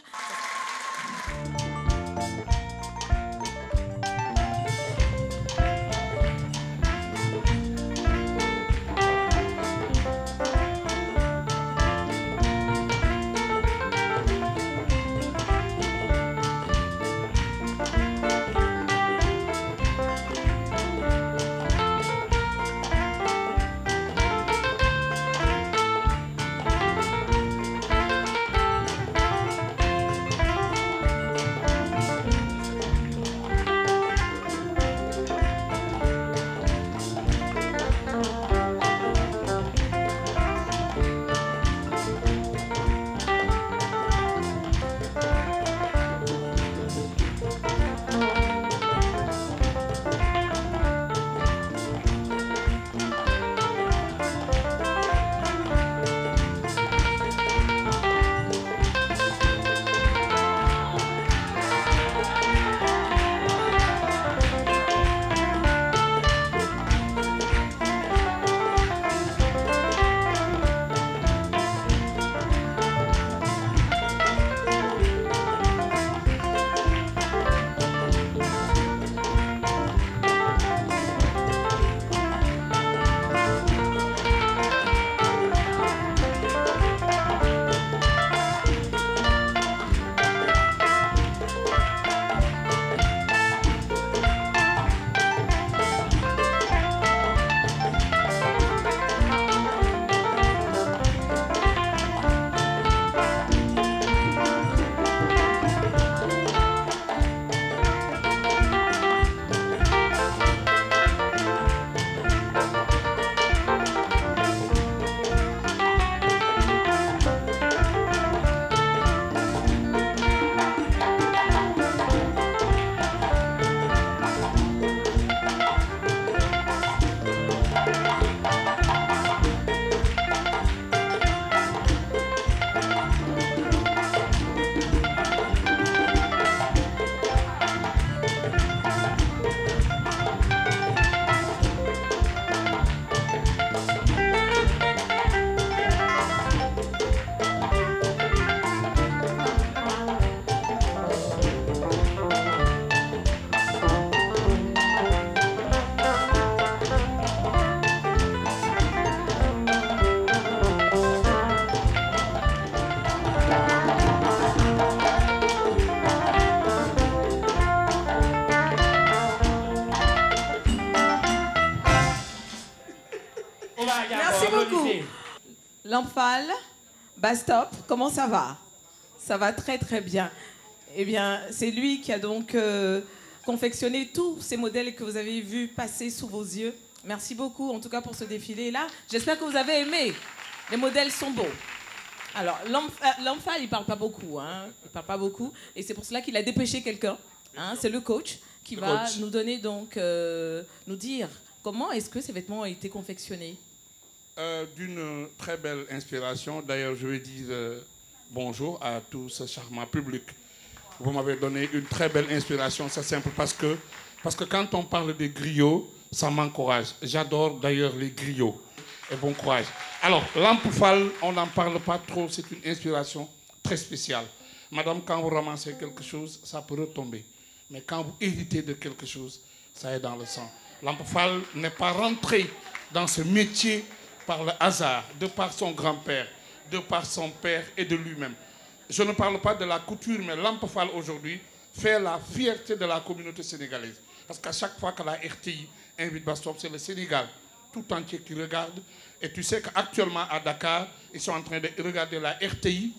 Merci beaucoup. Lampfal, Bastop, comment ça va? Ça va très très bien. Eh bien, c'est lui qui a donc confectionné tous ces modèles que vous avez vus passer sous vos yeux. Merci beaucoup, en tout cas, pour ce défilé-là. J'espère que vous avez aimé. Les modèles sont beaux. Alors, Lampfal, il ne parle pas beaucoup. Hein. Il parle pas beaucoup. Et c'est pour cela qu'il a dépêché quelqu'un. Hein. C'est le coach qui va nous donner donc, nous dire comment est-ce que ces vêtements ont été confectionnés. D'une très belle inspiration. D'ailleurs, je vais dire bonjour à tout ce charmant public. Vous m'avez donné une très belle inspiration. C'est simple parce que quand on parle des griots, ça m'encourage. J'adore d'ailleurs les griots. Et bon courage. Alors, Lampfal, on n'en parle pas trop. C'est une inspiration très spéciale. Madame, quand vous ramassez quelque chose, ça peut retomber. Mais quand vous héritez de quelque chose, ça est dans le sang. Lampfal n'est pas rentré dans ce métier par le hasard, de par son grand-père, de par son père et de lui-même. Je ne parle pas de la couture, mais Lampfal aujourd'hui fait la fierté de la communauté sénégalaise. Parce qu'à chaque fois que la RTI invite Bastop, c'est le Sénégal tout entier qui regarde. Et tu sais qu'actuellement à Dakar, ils sont en train de regarder la RTI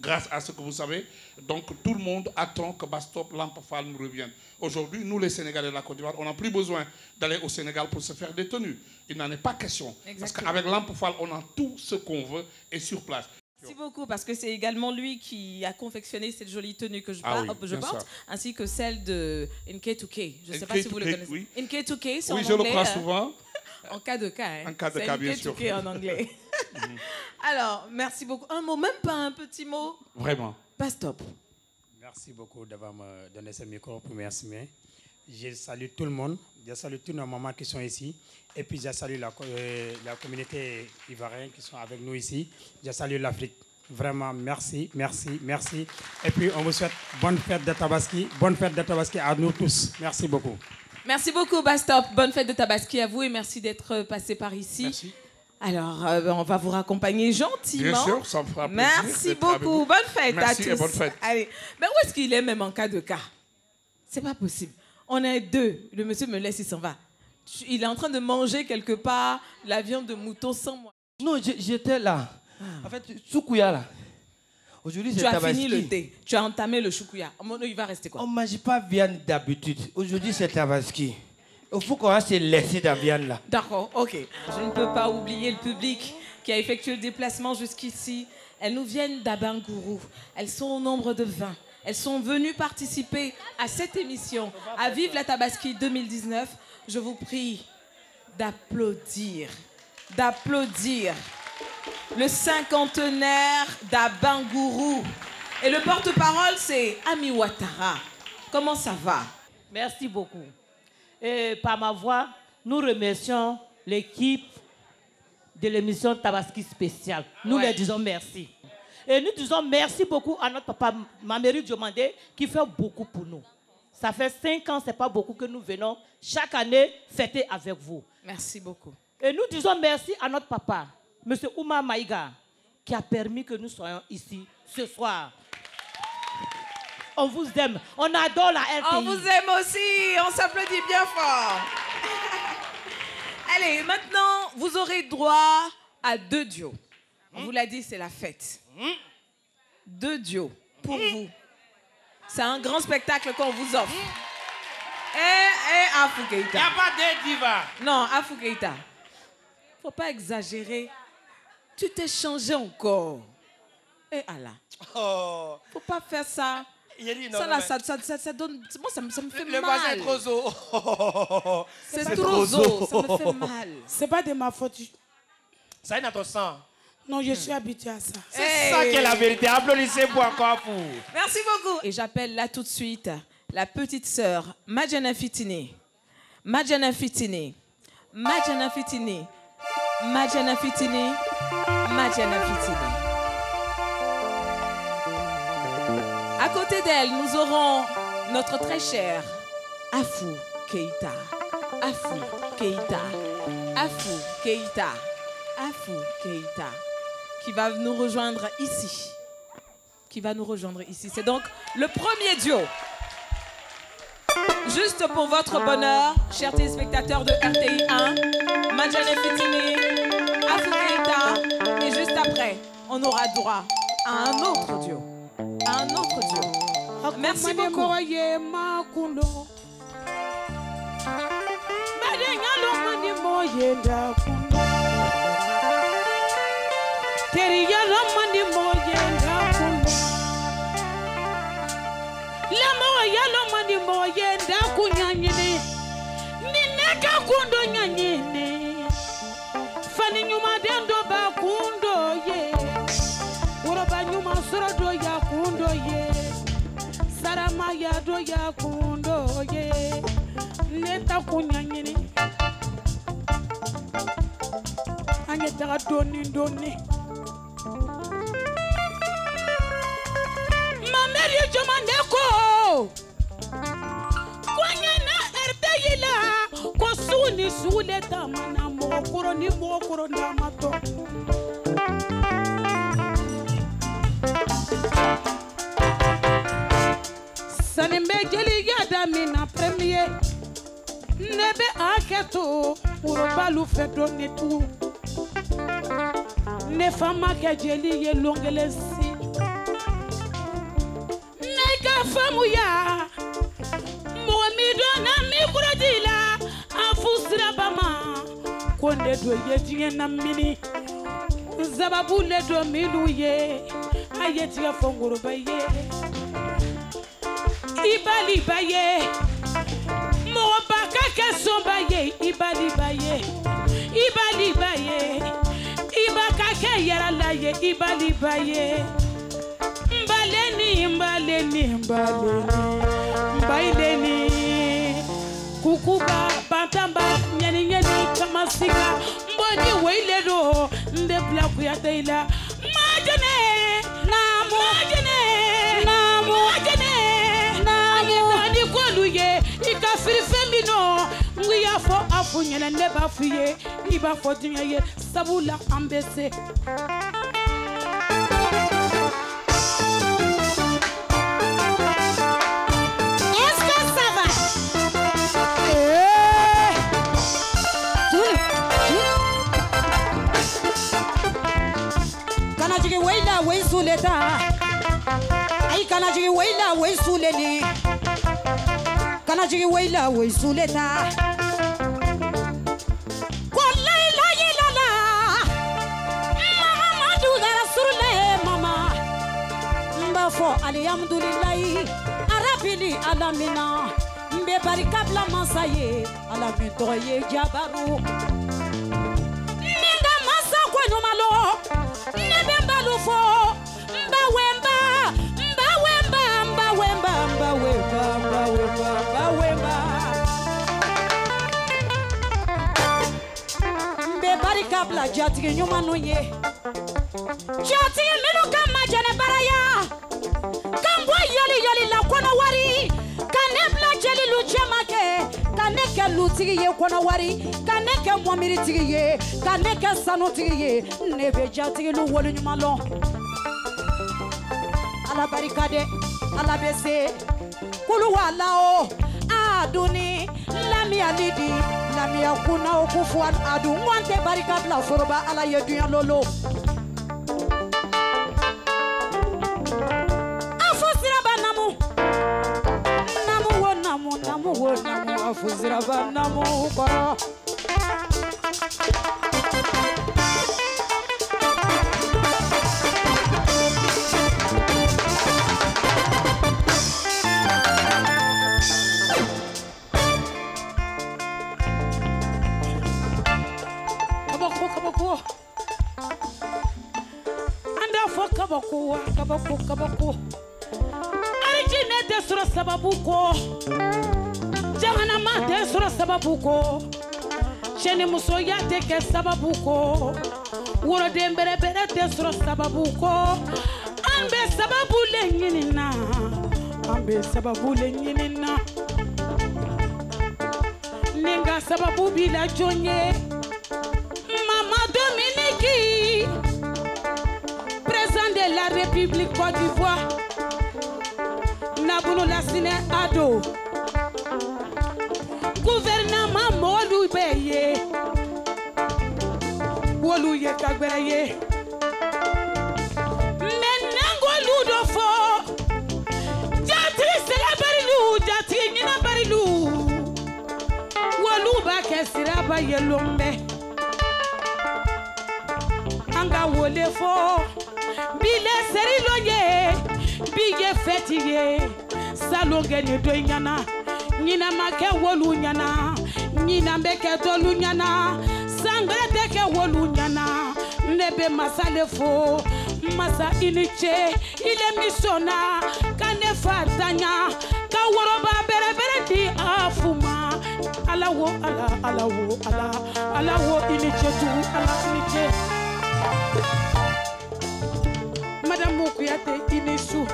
grâce à ce que vous savez. Donc tout le monde attend que Bastop Lamp Fall nous revienne. Aujourd'hui, nous les Sénégalais de la Côte d'Ivoire, on n'a plus besoin d'aller au Sénégal pour se faire des tenues. Il n'en est pas question. Exactement. Parce qu'avec Lamp Fall, on a tout ce qu'on veut et sur place. Merci beaucoup, parce que c'est également lui qui a confectionné cette jolie tenue que je porte, ainsi que celle de NK2K. Je ne sais pas si vous le connaissez. Oui. NK2K, c'est en anglais. Oui, je le crois souvent. En cas de cas. Hein. En cas de cas, bien sûr. NK2K en anglais. Alors, merci beaucoup. Un mot, même pas un petit mot. Vraiment. Bastop. Merci beaucoup d'avoir me donné ce micro pour m'exprimer. Je salue tout le monde. Je salue tous nos mamans qui sont ici. Et puis, je salue la communauté ivoirienne qui sont avec nous ici. Je salue l'Afrique. Vraiment, merci, merci, merci. Et puis, on vous souhaite bonne fête de Tabaski. Bonne fête de Tabaski à nous tous. Merci beaucoup. Merci beaucoup, Bastop. Bonne fête de Tabaski à vous et merci d'être passé par ici. Merci. Alors, on va vous raccompagner gentiment. Bien sûr, ça me fera plaisir. Merci beaucoup. Bonne fête à tous. Merci et bonne fête. Allez. Mais où est-ce qu'il est même en cas de cas? C'est pas possible. On est deux. Le monsieur me laisse, il s'en va. Il est en train de manger quelque part la viande de mouton sans moi. Non, j'étais là. En fait, Soukouya là. Aujourd'hui, c'est Tabaski. Tu as fini le thé. Tu as entamé le choukouya. Il va rester quoi? On ne mange pas viande d'habitude. Aujourd'hui, c'est Tabaski. Il faut qu'on se laisser dans la viande là. D'accord, ok. Je ne peux pas oublier le public qui a effectué le déplacement jusqu'ici. Elles nous viennent d'Abangourou. Elles sont au nombre de 20. Elles sont venues participer à cette émission, à Vive la Tabaski 2019. Je vous prie d'applaudir, le cinquantenaire d'Abangourou. Et le porte-parole, c'est Ami Ouattara. Comment ça va? Merci beaucoup. Et par ma voix, nous remercions l'équipe de l'émission Tabaski spéciale. Nous leur disons merci. Et nous disons merci beaucoup à notre papa Mameri Diomandé qui fait beaucoup pour nous. Ça fait 5 ans, ce n'est pas beaucoup que nous venons chaque année fêter avec vous. Merci beaucoup. Et nous disons merci à notre papa, M. Oumar Maïga, qui a permis que nous soyons ici ce soir. On vous aime. On adore la RTI. On vous aime aussi. On s'applaudit bien fort. Allez, maintenant, vous aurez droit à 2 duos. On vous l'a dit, c'est la fête. 2 duos pour vous. C'est un grand spectacle qu'on vous offre. Et Afou Keïta. Il n'y a pas de diva. Non, Afou Keïta. Faut pas exagérer. Tu t'es changé encore. Et Allah. Oh. Faut pas faire ça. Ça, là, ça donne... Moi, ça me fait mal. Le voisin est trop zo. C'est trop zo. Ça me fait mal. C'est pas de ma faute. Ça est dans ton sang. Non, je suis habituée à ça. C'est ça qui est la vérité. Applaudissez pour encore pour. Merci beaucoup. Et j'appelle là tout de suite la petite sœur Madjana Fitini. Madjana Fitini. Madjana Fitini. Madjana Fitini. Madjana Fitini. À côté d'elle, nous aurons notre très cher Afou Keïta. Afou Keïta. Afou Keïta. Afou Keïta. Qui va nous rejoindre ici. C'est donc le premier duo. Juste pour votre bonheur, chers téléspectateurs de RTI 1, Madjana Fitini, Afou Keïta. Et juste après, on aura droit à un autre duo. Merci beaucoup. Do ya kundo ye neta kunyanyini anyeta doni mameri jomandeko kwanyana erdeyila ko suni sule tamana mokoro ni mokoro na mato Sanimbe jeli yada mina premier nebe aketo urobalu fedo netu ne fama ke jeli ye longelesi famuya momido na mikrodila afusira bama konde do yedie na mini zababu le do miluye ayeti afongoro baye ibali baye mo baka keso baye ibali baye ibaka ke yara laye ibali baye mbaleni kukuba bantamba nyani kamasika mboni weiledo ndebla kuyateila majene ni koluye ikafiri femino nguya fo afunyana neba fuye iba fo dinyaye sabula ambese. Ay kanajigi weila weisuleni kanajigi weila weisuleta kollaila yilala mama madula rasulullah mama mbafo alhamdulillahi arabili alamina mbe barikabla masaye alamitoye jabaru ninga masa kwenu malo nebe mbalufo Kabla jati nyuma noye jati minu kama jane baraya kambwa yali la kono wari kanebla jeli luchema ke kaneke lutigi ye kono wari kaneke mwamiri tigi ye kaneke sanu tigi ye nebe jati lu wolu nyuma lo ala barikade ala bese kulu wala o aduni lami alidi lami akuna okufuan adu mwante barikabla foroba ala yeduya lolo afusira banamu namu afusira banamu koro kabako arijine de sura sababuko jahana ma de sura sababuko cheni muso ya de ke sababuko woro de mbere bere de sura sababuko ambe sababu le nyinina ninga sababu bila jonye mama Dominique président de la République Côte d'Ivoire Nabounou Lassine Ado gouvernement Molu Beye Wolu ye Kagbeye Menango Ludofo Jati Selabarilu Jati Nina Barilu Wolu Bake Siraba Yelombe Anga Wolefo Bile seriloye biye fetiye salonge ne do nyana nyina make wolu nyana nyina mbeke dolu nyana sangre deke wolu nyana nebe masalefo masa iniche ile misona kane fatanya ka woroba bere bere di afuma alawo iniche tu ala iniche Madame Mokuyate Inisu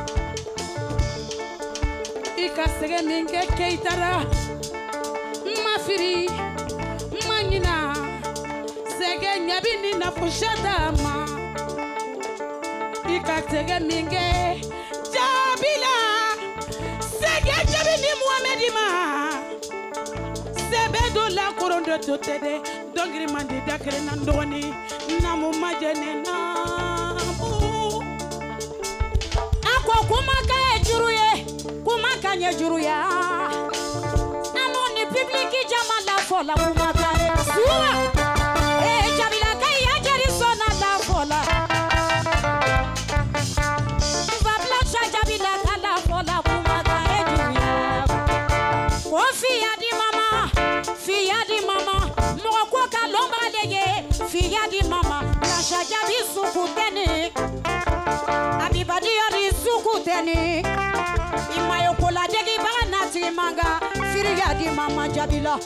Ikasege minge keitara Mafiri Manyina Sege nyabini na fushada ma Ikasege minge Jabila Sege jabini Muhamedi ma Sebedo la korondo totede Dongri mandi dakre nandoni Namu majene namu Kuma kaya juruye kuma kanye juruya anoni publiki jama la fola kuma kanye suwa Jamila kay ya jari sona la fola va blancha Jamila kala fola kuma kanye juruya o fiya di mama moko kalomba leye fiya di mama blancha jabi sukuteni abibadi yari sukuteni imayo kola degi bana timanga fiya di mama Jamila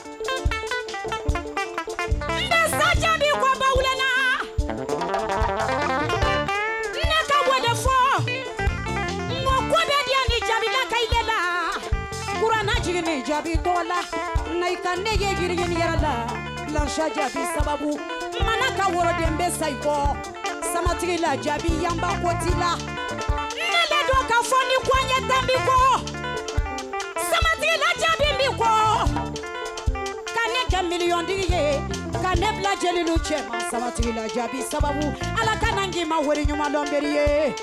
ndesa jabi kwa baulena neka wele fo ngoko bedi ani Jamila kailela kurana jigini jabi dola naikane ye yiri yarala lansha jabi sababu manaka woro dembe saibo samatiri la jabi yamba kotila nele do ka foni kwanye tambiko samatiri la jabi mbiko kaneke million diye kanebla jelilu chema samatiri la jabi sababu ala kanangi ma wori nyuma lomberiye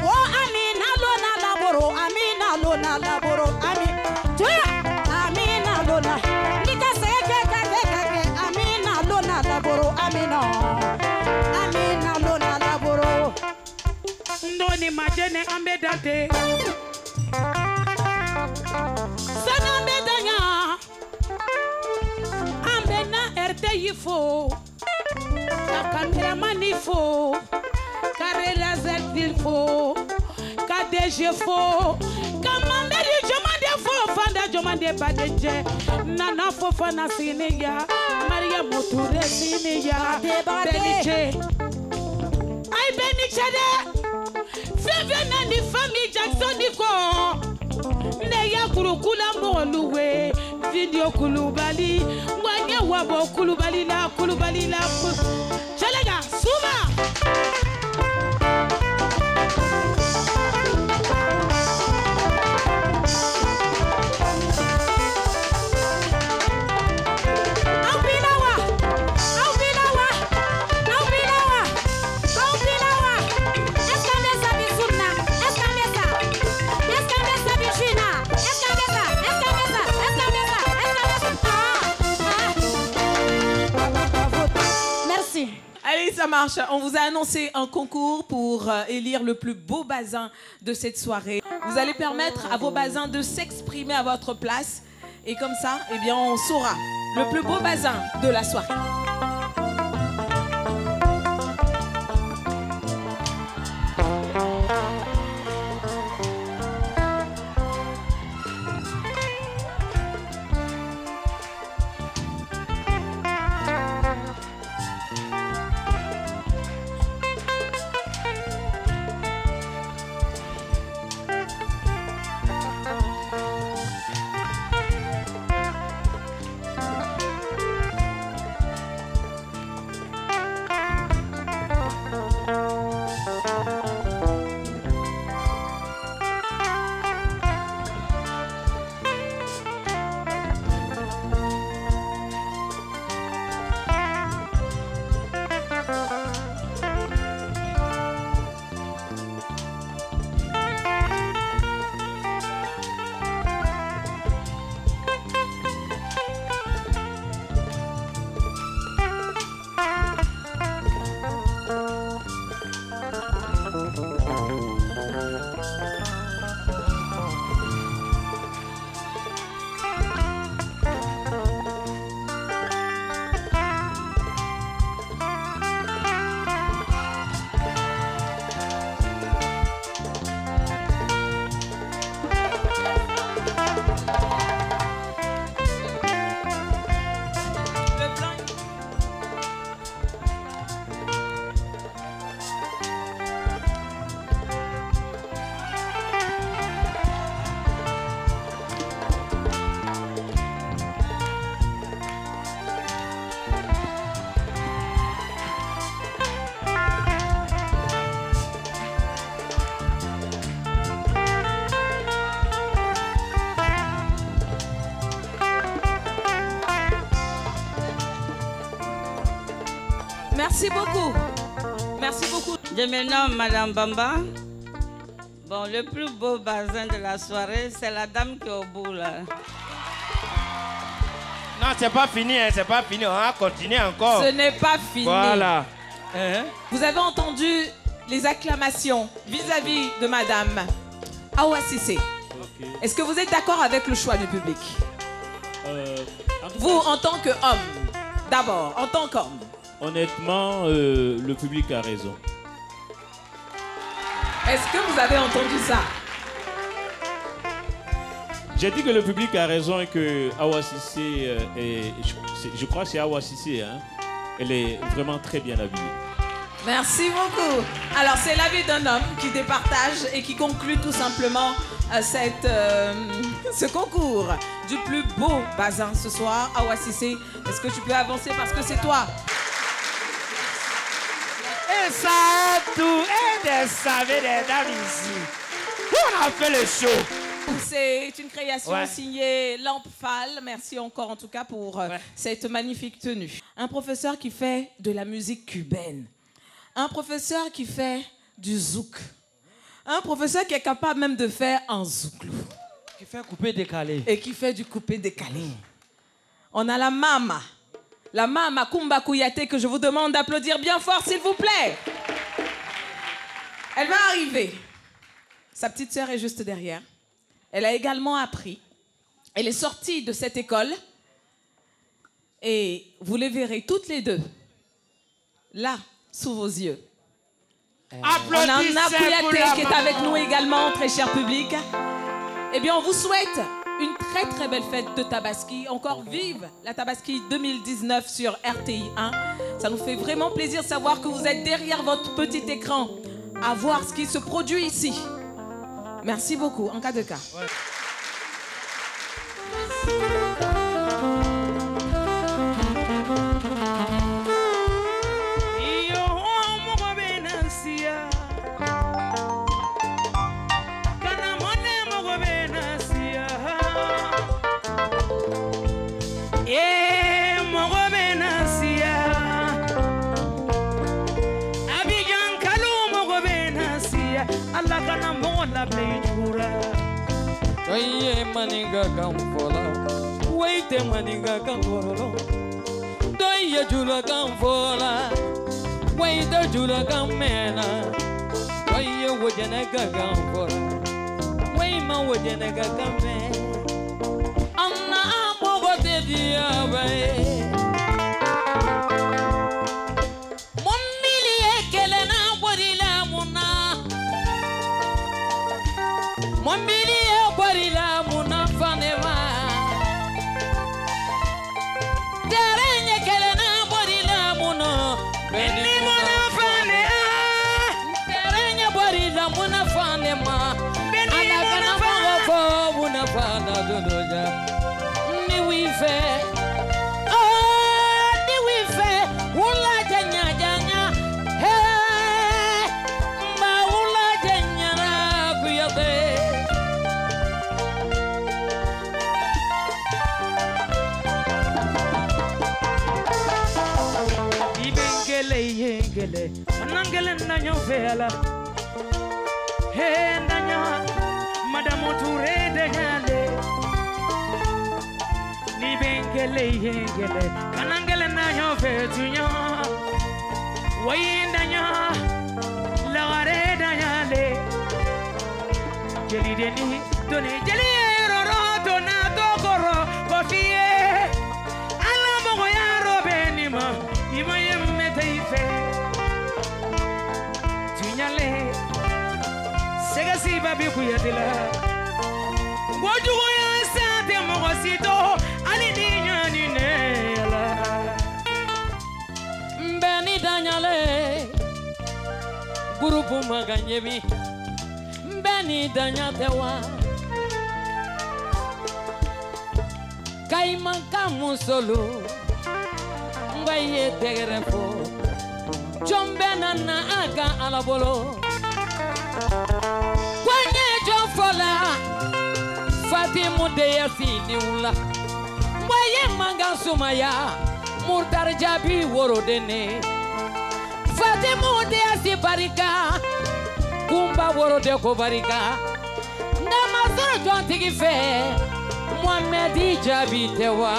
o amina lona laboro amina lona laboro ami tuya amina lona nikaseke kake amina lona laboro amina lona laboro ndoni majene ambedate sana medanya ambena erte yifo ka cameraman ifo ka réalisateur ifo ka DG fo ka mandeli jomande fo fanda jomande badeje nana fo fana siniya Maria Moture siniya Beniche ay Beniche de feve nani famille Jackson diko ne ya kurukula moluwe video kulubali ngwanya wabo kulubali la chalega suma Allez, ça marche. On vous a annoncé un concours pour élire le plus beau bazin de cette soirée. Vous allez permettre à vos bazins de s'exprimer à votre place. Et comme ça, eh bien, on saura le plus beau bazin de la soirée. Merci beaucoup. Merci beaucoup. Je me nomme Madame Bamba. Bon, le plus beau bazin de la soirée, c'est la dame qui est au bout là. Non, c'est pas fini, hein, c'est pas fini. On va continuer encore. Ce n'est pas fini. Voilà. Vous avez entendu les acclamations vis-à-vis de Madame Awa Cissé. Okay. Est-ce que vous êtes d'accord avec le choix du public? Vous, en tant qu'homme, d'abord, en tant qu'homme. Honnêtement, le public a raison. Est-ce que vous avez entendu ça? J'ai dit que le public a raison et que Awa Cissé, je crois que c'est Awa Cissé, hein, elle est vraiment très bien habillée. Merci beaucoup. Alors, c'est l'avis d'un homme qui départage et qui conclut tout simplement ce concours du plus beau bazin ce soir. Awa Cissé, est-ce que tu peux avancer parce que c'est toi? Et ça, tout est des savés des dames ici. On a fait le show. C'est une création signée Lampe Fall. Merci encore en tout cas pour cette magnifique tenue. Un professeur qui fait de la musique cubaine. Un professeur qui fait du zouk. Un professeur qui est capable même de faire un zouklou. Qui fait coupé décalé. Et qui fait du coupé décalé. On a la Mama Kumba Kouyaté que je vous demande d'applaudir bien fort s'il vous plaît. Elle va arriver. Sa petite sœur est juste derrière. Elle a également appris. Elle est sortie de cette école. Et vous les verrez toutes les deux. Là, sous vos yeux. On a Anna Kouyaté qui est avec nous également, très cher public. Eh bien, on vous souhaite une très très belle fête de Tabaski. Encore vive la Tabaski 2019 sur RTI 1. Ça nous fait vraiment plaisir de savoir que vous êtes derrière votre petit écran à voir ce qui se produit ici. Merci beaucoup, en cas de cas. Oye maninga kamfola, waite maninga kamforolo. Doye jula kamfola, waite jula kamena. Oye wajenega kamfola, waima wajenega kame. Anna amogo te diabe. Momili ekele na bodila muna. Momili la muna fanema Terenye kele na bori la muna Beni muna fanema Terenye bori la muna fanema Beni muna fanema Muna fana dodoja Ni wife Oh, ni wife Ula janya janya Hey Ma ula janya na kuyate Yengele, anangele nanyo vela. He nanya, Madame Touré de Gale. Ni bengele yengele, anangele nanyo vetunya. Way nanya, lagare danyale. Jeli deni, doni jeli roro dona dokoro kofie. Ala mo ya robenima, imaye Tunyale Segasi babi kuyatila Wajugo ya sante mogosito Ali ninya ninela Mbeni danyale Gurupu maganyebi Mbeni danyatewa Kaimanka musolo Mbaye tegerefo Jombena na aga alabolo Kwenye jofola Fatimu deya siniula Mbaye manga sumaya Murtar jabi woro dene Fatimu deya si barika kumba woro de ko barika ndama soro jontigi fe Mohamed jabi tewa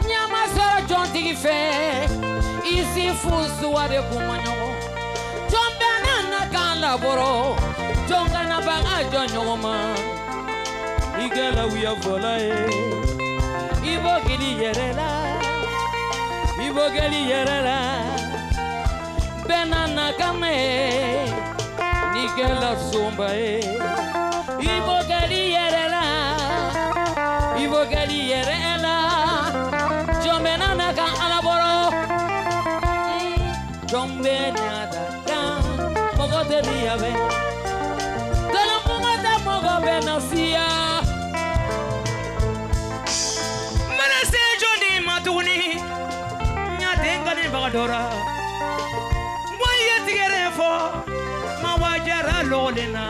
nyama soro jontigi fe isi fusu wade kumanyo jombe nana kan laboro jonga na banga jonyo ma igala wiya volae ibogili yerela benana kame nigela sombae ibogili yerela jombe nana kan alaboro jombe nada kan mogote biabe tolo mungata mogobe nasia manase joni matuni nyatenga ni bagadora moye tigere fo mawajara lolena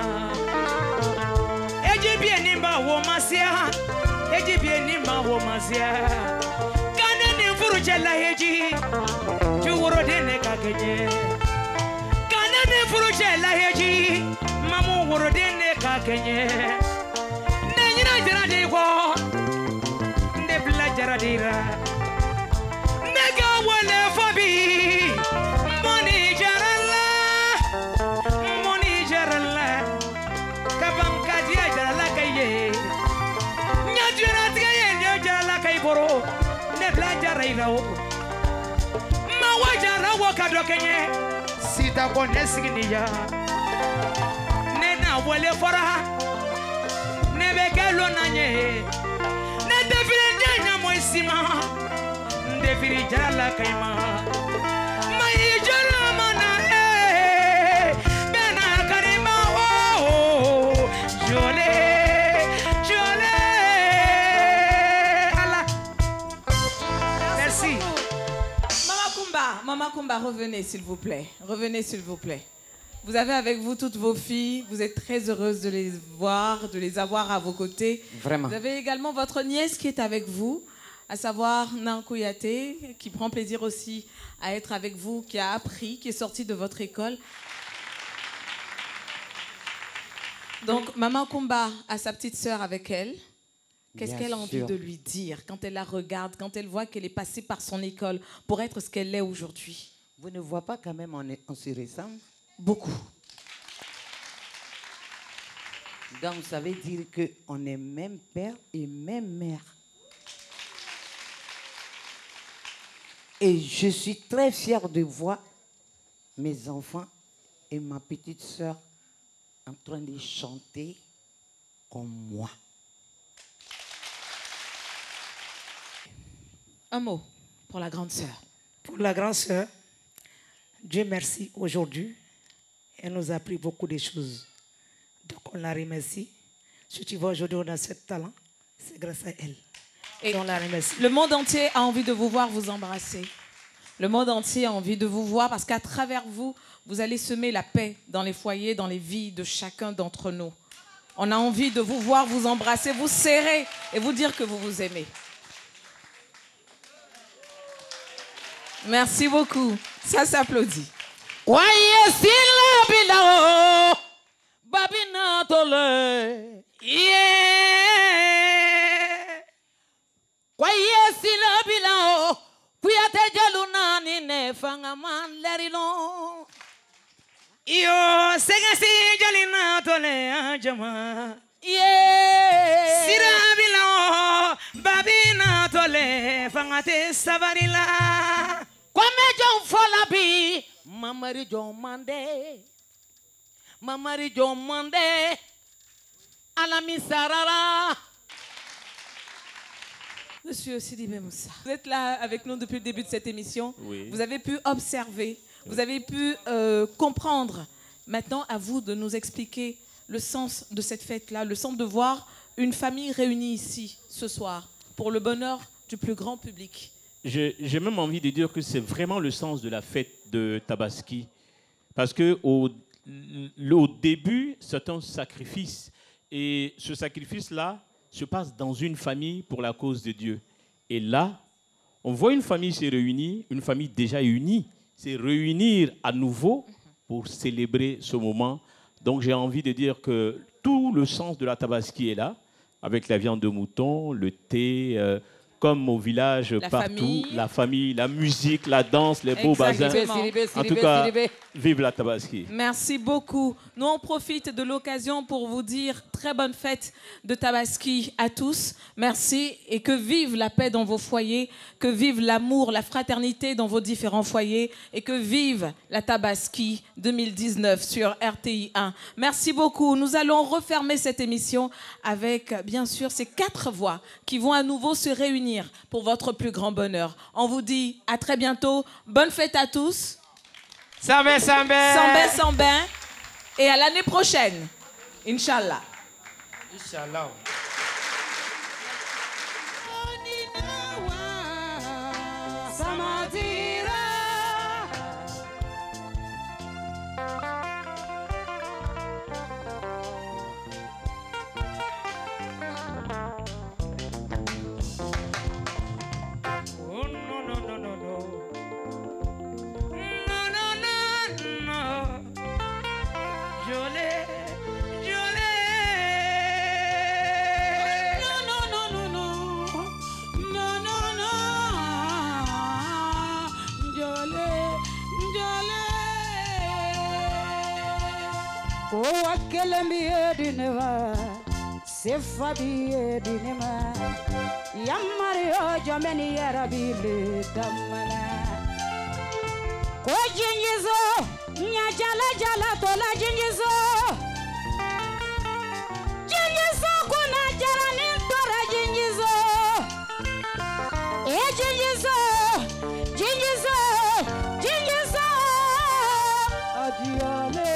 ejibie nimba wo masia kane ni furuchela heji juworo dene kakenye kane ni furuchela heji mamu woro dene kakenye nenyina jarade ko ne bla jaradira nega wale fabi moni jaralla kabam kadia jaralla kaye nyajira tigaye nyo jaralla kay boro ne bla jaraira ma wajara wakado kenye sita ko nesigniya nena wale fora ne begelo nanye ne defire nyanya moisima defire jaralla kayma mai jaralla mana bena karima jole Allah. Merci. Maman Kumba, revenez s'il vous plaît. Revenez s'il vous plaît. Vous avez avec vous toutes vos filles. Vous êtes très heureuse de les voir, de les avoir à vos côtés. Vraiment. Vous avez également votre nièce qui est avec vous, à savoir Nankouyaté, qui prend plaisir aussi à être avec vous, qui a appris, qui est sortie de votre école. Donc, Maman Kumba a sa petite sœur avec elle. Qu'est-ce qu'elle a envie de lui dire quand elle la regarde, quand elle voit qu'elle est passée par son école pour être ce qu'elle est aujourd'hui? Vous ne voyez pas quand même on se ressemble? Beaucoup. Donc ça veut dire qu'on est même père et même mère. Et je suis très fière de voir mes enfants et ma petite sœur en train de chanter comme moi. Un mot pour la grande sœur. Pour la grande sœur, Dieu merci aujourd'hui. Elle nous a appris beaucoup de choses. Donc on la remercie. Si tu vois aujourd'hui on a ce talent, c'est grâce à elle. Et on la remercie. Le monde entier a envie de vous voir vous embrasser. Le monde entier a envie de vous voir parce qu'à travers vous, vous allez semer la paix dans les foyers, dans les vies de chacun d'entre nous. On a envie de vous voir vous embrasser, vous serrer et vous dire que vous vous aimez. Merci beaucoup. Ça s'applaudit. Babina tole kwaye sila bilao kuyate jaluna ni ne fanga man lerilo Yo segasi jalina tole ajama sira bilao babina tole fangate sabarila kwame jon fola bi mamari jon mande alami sarara. Monsieur Sidibé Moussa, vous êtes là avec nous depuis le début de cette émission. Oui. Vous avez pu observer, vous avez pu comprendre. Maintenant, à vous de nous expliquer le sens de cette fête-là, le sens de voir une famille réunie ici ce soir pour le bonheur du plus grand public. J'ai même envie de dire que c'est vraiment le sens de la fête de Tabaski. Parce qu'au début, c'est un sacrifice. Et ce sacrifice-là se passe dans une famille pour la cause de Dieu. Et là, on voit une famille se réunir, une famille déjà unie, se réunir à nouveau pour célébrer ce moment Donc j'ai envie de dire que tout le sens de la tabaski est là, avec la viande de mouton, le thé, comme au village, partout, la famille, la musique, la danse, les beaux bazins. En tout cas, vive la tabaski. Merci beaucoup. Nous, on profite de l'occasion pour vous dire très bonne fête de tabaski à tous. Merci et que vive la paix dans vos foyers, que vive l'amour, la fraternité dans vos différents foyers et que vive la tabaski 2019 sur RTI 1. Merci beaucoup. Nous allons refermer cette émission avec, bien sûr, ces 4 voix qui vont à nouveau se réunir pour votre plus grand bonheur. On vous dit à très bientôt. Bonne fête à tous. Sambé, sambé. Sambé, sambé. Et à l'année prochaine. Inch'Allah. Inch'Allah. Kowa kelembiye dineva, sefabiye dinema, yamario jameni yarabile damana. Ko jinjizo, nya jala jala tola jinjizo, jinjizo kuna jara ni tora jinjizo, jinjizo, jinjizo, jinjizo, adiale.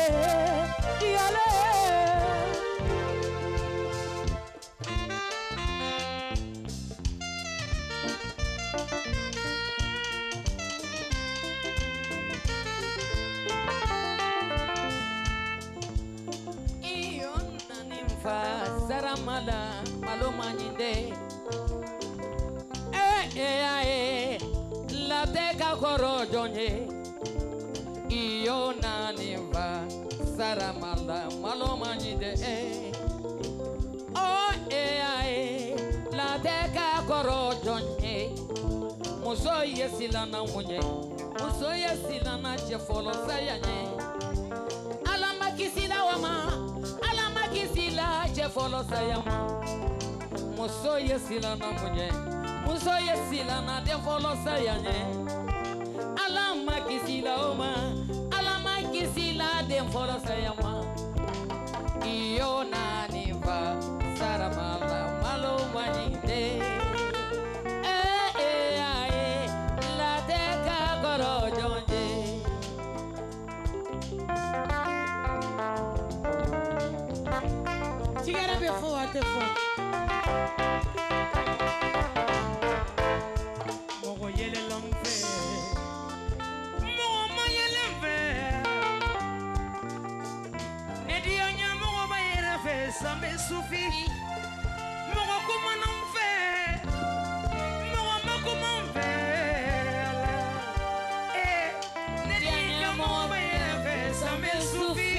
Saramala malomanyinde la teka korojonye iyo naniva saramala malomanyinde la teka korojonye muso yesilana munye muso yesilana chefolo sayanye alama kisila wama kisila chefolo sayama muso yesila na munye muso yesila na defolo sayanye alama kisila oma alama kisila defolo sayama iyo naniva saramala malo maninde la teka korojonje. Tigara before at the front. Mogo yele lomfe, mogo yele fe. Nedi anya mogo ba yele fe, sambe sufi. Mogo kuma nomfe, mogo makuma fe. Nedi anya mogo ba yele fe, sambe sufi.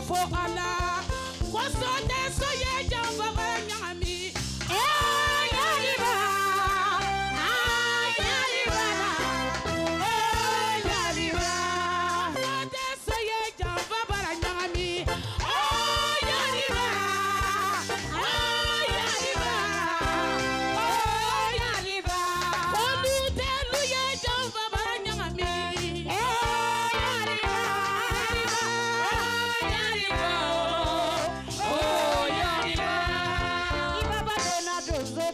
For Allah, what's on that? So yeah, jump for me.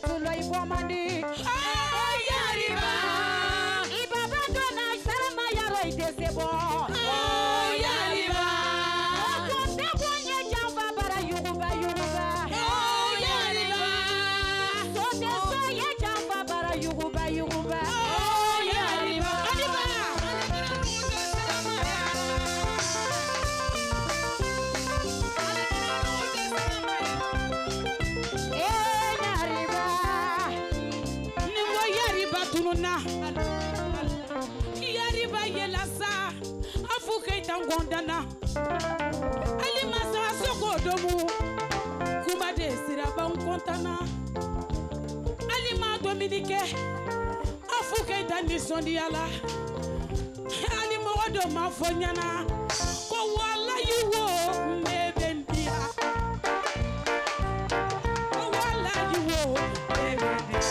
sulo ibomandi. Oh yariba. Ibaba dona sarama yaro itesebo. Oh yariba. Okonde bonye jamba bara yuguba yuguba. Oh yariba. Sote soye jamba bara yuguba yuguba. Oh yariba. Yariba yelasa afuke tangondana ali masa soko domu kuma de siraba kontana ali ma Dominique afuke tandi sondiala ali modo ma fonyana ko wala yiwo mebendia ko wala yiwo mebendia.